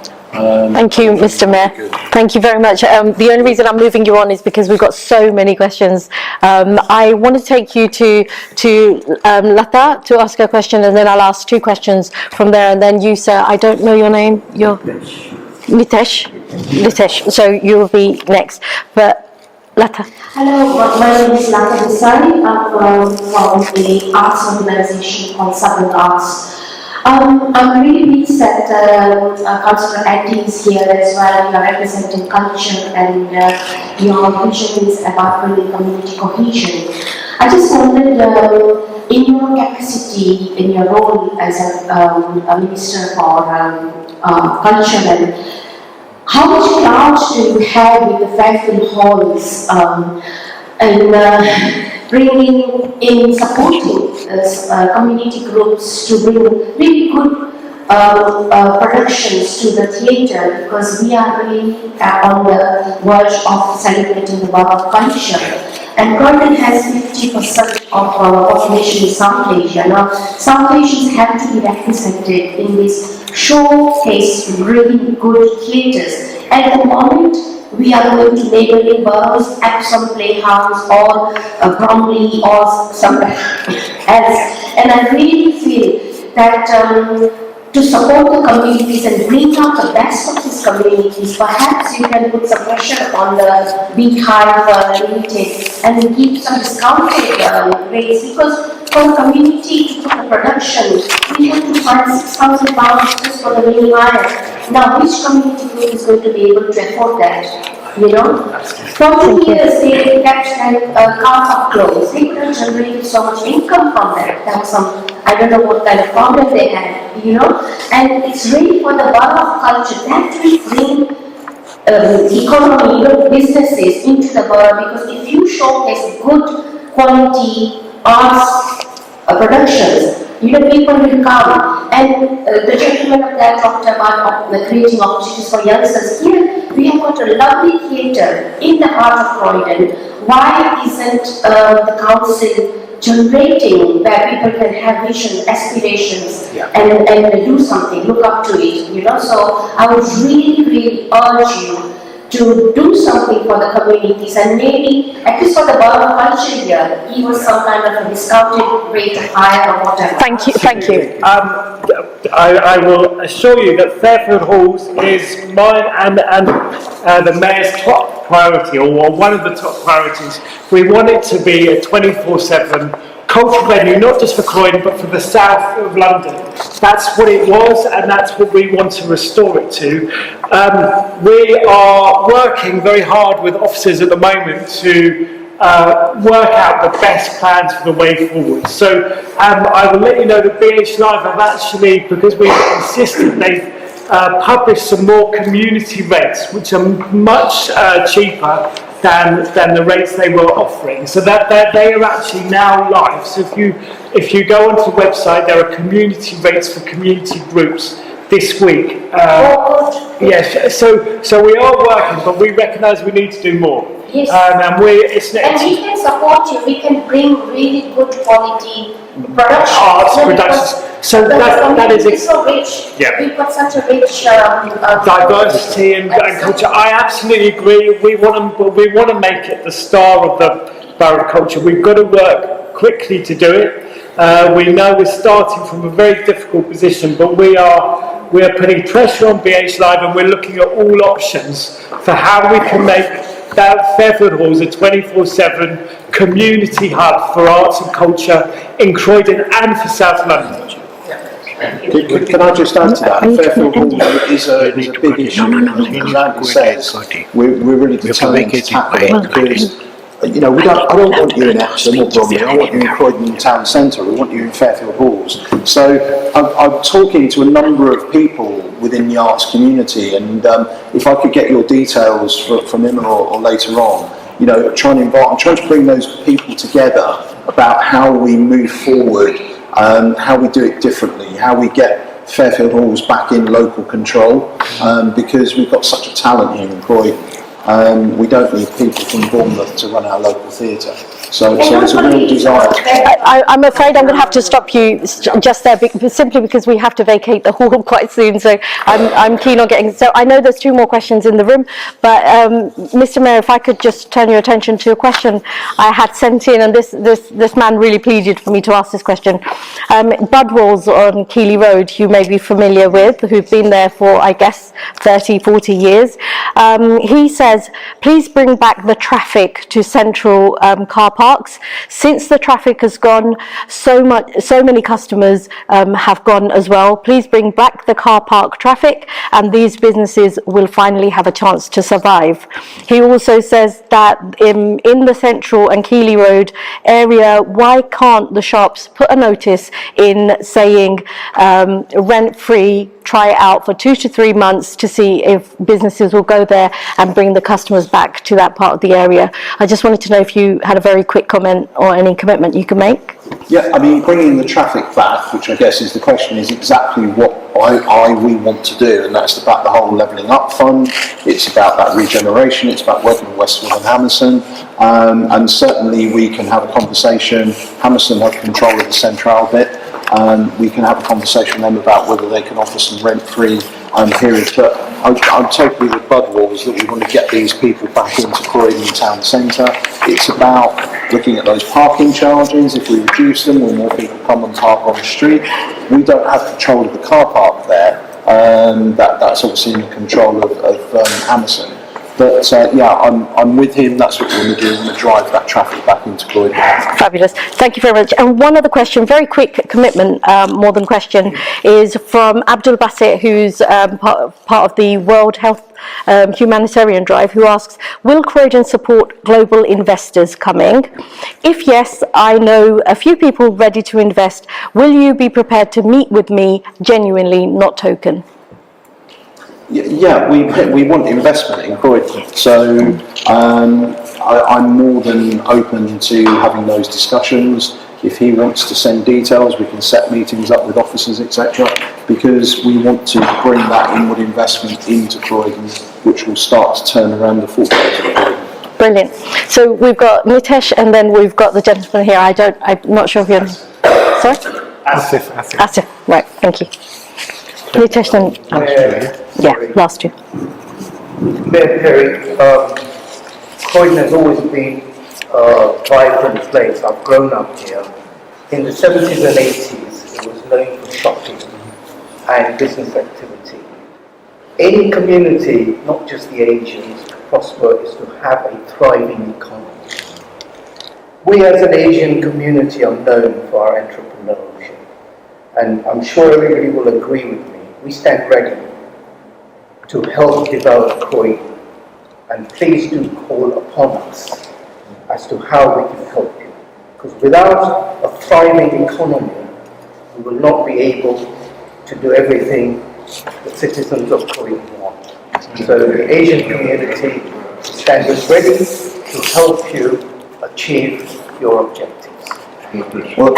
Thank you, Mr. Mayor. Thank you very much. The only reason I'm moving you on is because we've got so many questions. I want to take you to Lata to ask a question, and then I'll ask 2 questions from there, and then you, sir, I don't know your name. You're Litesh. So you'll be next. But Lata. Hello, my name is Lata Desai. I'm from the arts organization called Southern Arts. I'm really pleased that Councillor Addy is here as well. You are representing culture and your vision is about building community cohesion. I just wondered, in your capacity, in your role as a Minister for Culture, and how much clout do you have with the Fairfield Halls and bringing in, supporting community groups to bring really good productions to the theatre, because we are really on the verge of celebrating the world of culture. And Croydon has 50% of our population in South Asia. Now, South Asians have to be represented in this showcase really good theatres. At the moment, we are going to neighbouring boroughs, Epsom Playhouse or Bromley or somewhere else. And I really feel that to support the communities and bring out the best of these communities, perhaps you can put some pressure on the Beehive Limited and give some discounted rates, because for the community to put a production, we have to find £6,000 just for the Ima Miah. Now, which community group is going to be able to afford that? You know, for 2 years they kept cars of clothes. They could have generated so much income from that. There was some, I don't know what kind of problem they had, you know. And it's really for the borough of culture that will bring economy, businesses into the borough, because if you showcase good quality arts productions, people will come. And the gentleman of that talked about creating opportunities for youngsters. Here we have got a lovely theatre in the heart of Croydon. Why isn't the council generating where people can have vision, aspirations, and do something, look up to it, So I would really urge you to do something for the communities, and maybe, at least for the borough culture here, give us some kind of a discounted rate higher or whatever. Thank you. I will assure you that Fairfield Halls is mine and the Mayor's top priority, or one of the top priorities. We want it to be a 24/7 cultural venue, not just for Croydon, but for the south of London. That's what it was, and that's what we want to restore it to. We are working very hard with officers at the moment to work out the best plans for the way forward. So I will let you know that BH Live have actually, because we've insisted, they've published some more community rates, which are much cheaper than the rates they were offering. So that they are actually now live. So if you go onto the website, there are community rates for community groups this week. Yes, so we are working, but we recognise we need to do more. Yes. And we can support you. We can bring really good quality productions. So that is so rich. Yeah. We've got such a rich diversity and culture. I absolutely agree. We want to make it the star of the borough of culture. We've got to work quickly to do it. We know we're starting from a very difficult position, but we are putting pressure on BH Live, and we're looking at all options for how we can make that Fairfield Halls a 24/7 community hub for arts and culture in Croydon and for South London. Can I just add to that? Fairfield Hall is a big issue. Like says, we're really determined to tackle it, because I don't want you in Epsom or Bromley. I want you in Croydon Town Centre. We want you in Fairfield Halls. So I'm talking to a number of people within the arts community, and if I could get your details from Ima or later on, I'm trying to bring those people together about how we move forward, how we do it differently, how we get Fairfield Halls back in local control, because we've got such a talent here in Croydon. We don't need people from Bournemouth to run our local theatre. So it's a real desire. I'm afraid I'm going to have to stop you just there, simply because we have to vacate the hall quite soon. So I'm keen on getting. So I know there's 2 more questions in the room, but Mr. Mayor, if I could just turn your attention to a question I had sent in, and this man really pleaded for me to ask this question. Budwalls on Keeley Road, you may be familiar with, who've been there for, I guess, 30, 40 years. He says, please bring back the traffic to central car parks. Since the traffic has gone, so many customers have gone as well. Please bring back the car park traffic, and these businesses will finally have a chance to survive. He also says that in the Central and Keeley Road area, why can't the shops put a notice in saying rent-free, try it out for 2 to 3 months to see if businesses will go there and bring the customers back to that part of the area. I just wanted to know if you had a very quick comment or any commitment you can make. Yeah, I mean, bringing the traffic back, which I guess is the question, is exactly what we want to do, and that's about the whole levelling up fund. It's about that regeneration. It's about working with Westwood and Hammerson, and certainly we can have a conversation. Hammerson have control of the central bit. We can have a conversation with them about whether they can offer some rent-free periods. But I'm totally with Budwalls that we want to get these people back into Croydon town centre. It's about looking at those parking charges. If we reduce them, when more people come and park on the street, we don't have control of the car park there. That's obviously in the control of Hammerson. But yeah, I'm with him. That's what we're going to do. We're going to drive that traffic back into Croydon. Fabulous. Thank you very much. And one other question, very quick commitment, more than question, is from Abdul Basit, who's part of the World Health Humanitarian Drive, who asks, will Croydon support global investors coming? If yes, I know a few people ready to invest. Will you be prepared to meet with me genuinely, not token? Yeah, we want investment in Croydon, so I'm more than open to having those discussions. If he wants to send details, we can set meetings up with officers, etc., because we want to bring that inward investment into Croydon, which will start to turn around the footfalls of Croydon. Brilliant. So we've got Nitesh, and then we've got the gentleman here. I'm not sure if you're... Sorry? Asif. Right, thank you. Nitesh, then... Yeah, last year. Mayor Perry, Croydon has always been a vibrant place. I've grown up here. In the 70s and 80s, it was known for shopping and business activity. Any community, not just the Asians, to prosper is to have a thriving economy. We as an Asian community are known for our entrepreneurship, and I'm sure everybody will agree with me. We stand ready to help develop Croydon, and please do call upon us as to how we can help you. Because without a thriving economy, we will not be able to do everything the citizens of Croydon want. So the Asian community stands ready to help you achieve your objectives. Well,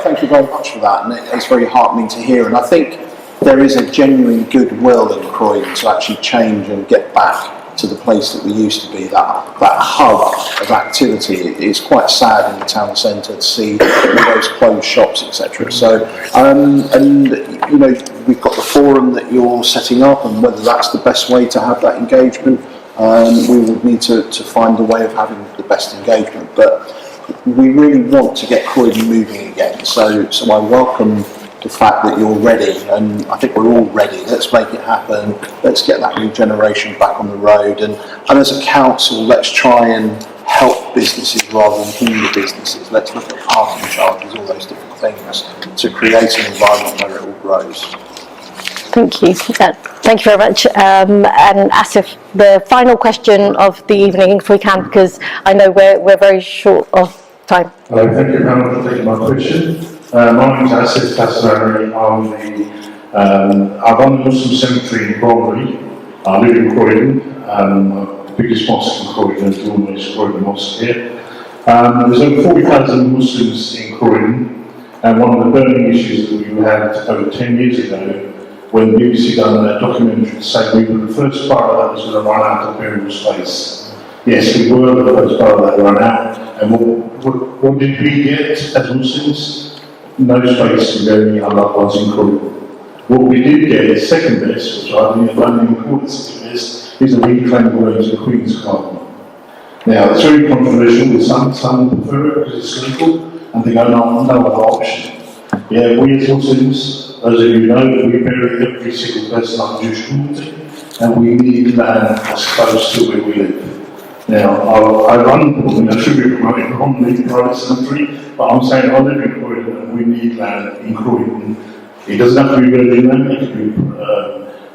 thank you very much for that, and it's very heartening to hear. And I think there is a genuine goodwill in Croydon to actually change and get back to the place that we used to be, that hub of activity. It's quite sad in the town centre to see all those closed shops, etc. So, and you know, we've got the forum that you're setting up, and whether that's the best way to have that engagement, we would need to find a way of having the best engagement. But we really want to get Croydon moving again, so I welcome the fact that you're ready, and I think we're all ready. Let's make it happen. Let's get that new generation back on the road, and as a council, let's try and help businesses rather than hinder businesses. Let's look at parking charges, all those different things, to create an environment where it all grows. Thank you. Thank you very much. And Asif, the final question of the evening, if we can, because I know we're very short of time. Hello, thank you very much for taking my question. My name is Asif Kasarari. I run the Muslim cemetery in Bromley. I live in Croydon. The biggest mosque in Croydon is the almost Croydon Mosque here. There's over 40,000 Muslims in Croydon, and one of the burning issues that we had over 10 years ago when the BBC done a documentary to say we were the first borough that was going to run out of burial space. Yes, we were the first borough that ran out, and what did we get as Muslims? No space to bury our loved ones in Croydon. What we did get is second best, which I think only recorded second best, is a reclaimed grave to Queen's Garden. Now, it's very controversial with some prefer it because it's legal, and they go, no other option. Yeah, we as Muslims, those of you know, that we bury every single person like the Jewish community, and we need land as close to where we live. Now, I should be promoting on the private cemetery, but I'm saying I live in Croydon and we need land in Croydon. It doesn't have to be virgin land,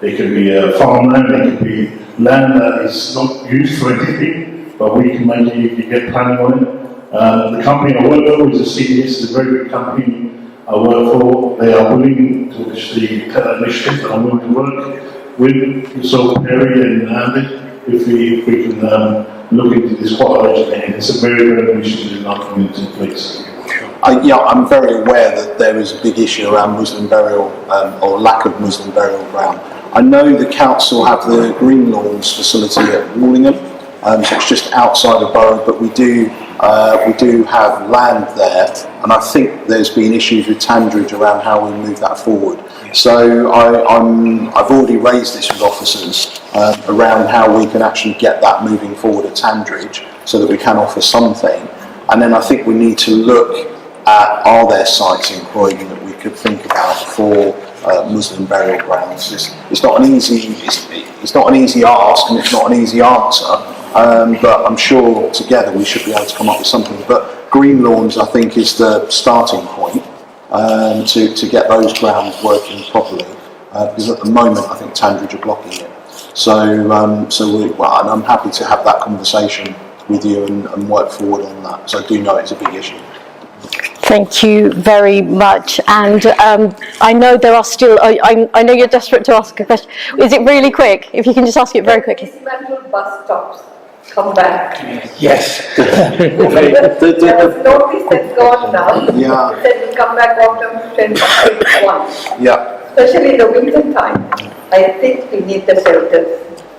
it could be farmland, it could be land that is not used for anything, but we can make it, you get planning on it. The company I work for is a CDS, it's a very good company I work for. They are willing to actually take that initiative, and I'm willing to work with yourself, Perry and Andy, if we can look into this quite urgently. It's a very, very initiative in our community, please. Yeah, I'm very aware that there is a big issue around Muslim burial or lack of Muslim burial ground. I know the council have the Green Lawns facility at Wallingham, so it's just outside of borough, but we do have land there, and I think there's been issues with Tandridge around how we move that forward. So I've already raised this with officers around how we can actually get that moving forward at Tandridge so that we can offer something. And then I think we need to look at, are there sites in Croydon that we could think about for Muslim burial grounds? It's not an easy ask and it's not an easy answer, but I'm sure together we should be able to come up with something. But Green Lawns, I think, is the starting point to get those grounds working properly, because at the moment I think Tandridge are blocking it. So I'm happy to have that conversation with you and work forward on that. So I do know it's a big issue. Thank you very much. And I know there are still, I know you're desperate to ask a question. Is it really quick? If you can just ask it very quickly. Dismantled bus stops come back. Yes. There was notice that's gone now. Yeah. It said will come back after 2021. Yeah. Especially in the winter time. I think we need the shelters.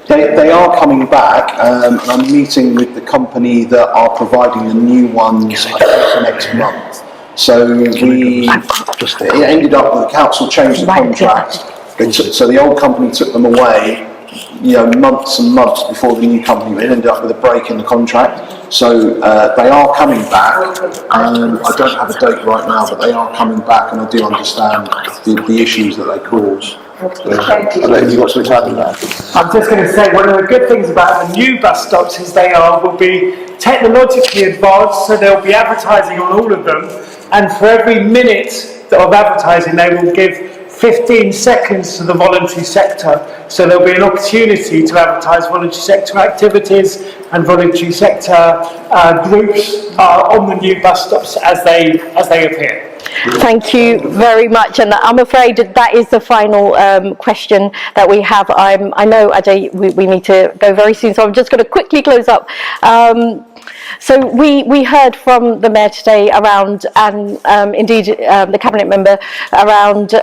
They are coming back, and I'm meeting with the company that are providing the new ones, I think, for next month. So it ended up that the council changed the contract. So the old company took them away, months and months before the new company. It ended up with a break in the contract. So they are coming back. I don't have a date right now, but they are coming back, and I do understand the issues that they cause. I'm just going to say one of the good things about the new bus stops is will be technologically advanced, so there'll be advertising on all of them, and for every minute of advertising they will give 15 seconds to the voluntary sector, so there'll be an opportunity to advertise voluntary sector activities and voluntary sector groups on the new bus stops as they appear. Thank you very much, and I'm afraid that is the final question that we have. I know, Ajay, we need to go very soon, so I'm just going to quickly close up. So we heard from the Mayor today around, and indeed the Cabinet member, around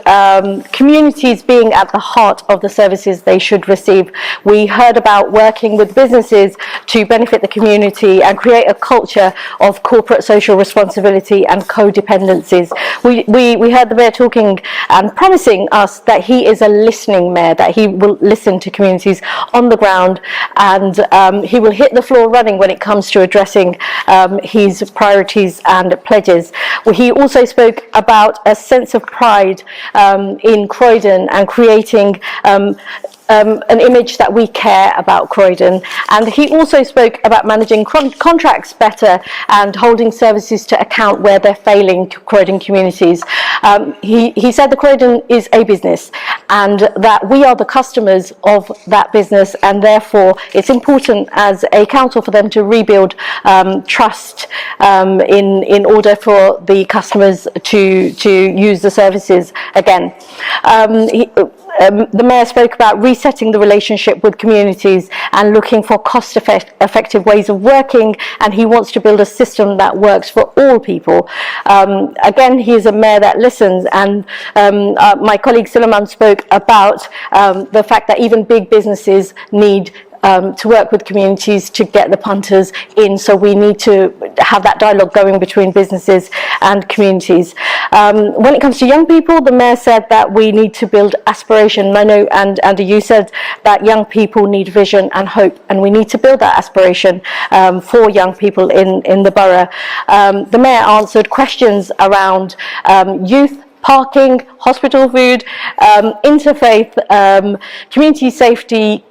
communities being at the heart of the services they should receive. We heard about working with businesses to benefit the community and create a culture of corporate social responsibility and codependencies. We heard the Mayor talking and promising us that he is a listening Mayor, that he will listen to communities on the ground, and he will hit the floor running when it comes to addressing his priorities and pledges. He also spoke about a sense of pride in Croydon and creating an image that we care about Croydon, and he also spoke about managing contracts better and holding services to account where they're failing Croydon communities. He said the Croydon is a business and that we are the customers of that business, and therefore it's important as a council for them to rebuild trust in order for the customers to use the services again. The Mayor spoke about resetting the relationship with communities and looking for cost-effective ways of working, and he wants to build a system that works for all people. Again, he is a mayor that listens, and my colleague Suleiman spoke about the fact that even big businesses need to work with communities to get the punters in, so we need to have that dialogue going between businesses and communities. When it comes to young people, the mayor said that we need to build aspiration. I know, and Andy, you said that young people need vision and hope, and we need to build that aspiration for young people in the borough. The mayor answered questions around youth, parking, hospital food, interfaith, community safety,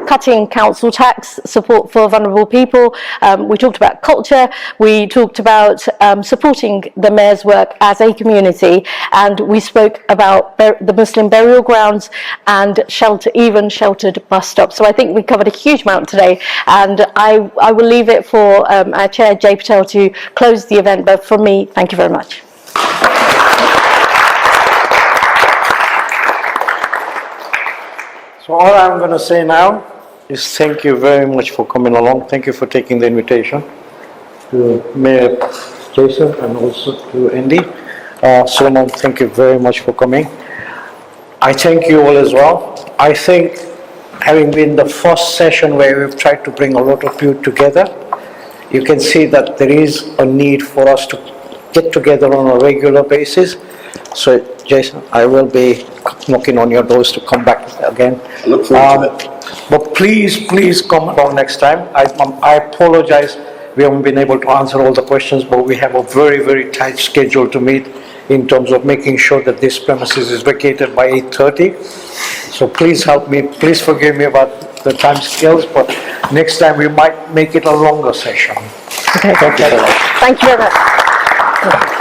cutting council tax, support for vulnerable people. We talked about culture. We talked about supporting the mayor's work as a community, and we spoke about the Muslim burial grounds and sheltered bus stops. So I think we covered a huge amount today, and I will leave it for our chair, Jay Patel, to close the event. But from me, thank you very much. So all I'm going to say now is thank you very much for coming along. Thank you for taking the invitation to Mayor Jason and also to Andy. Solomon, thank you very much for coming. I thank you all as well. I think having been the first session where we've tried to bring a lot of you together, you can see that there is a need for us to get together on a regular basis. So Jason, I will be knocking on your doors to come back again. I look forward to it. But please come along next time. I apologize, we haven't been able to answer all the questions, but we have a very tight schedule to meet in terms of making sure that this premises is vacated by 8:30. So please help me, please forgive me about the time scales, but next time we might make it a longer session. Okay. Thank you very much. Thank you very much.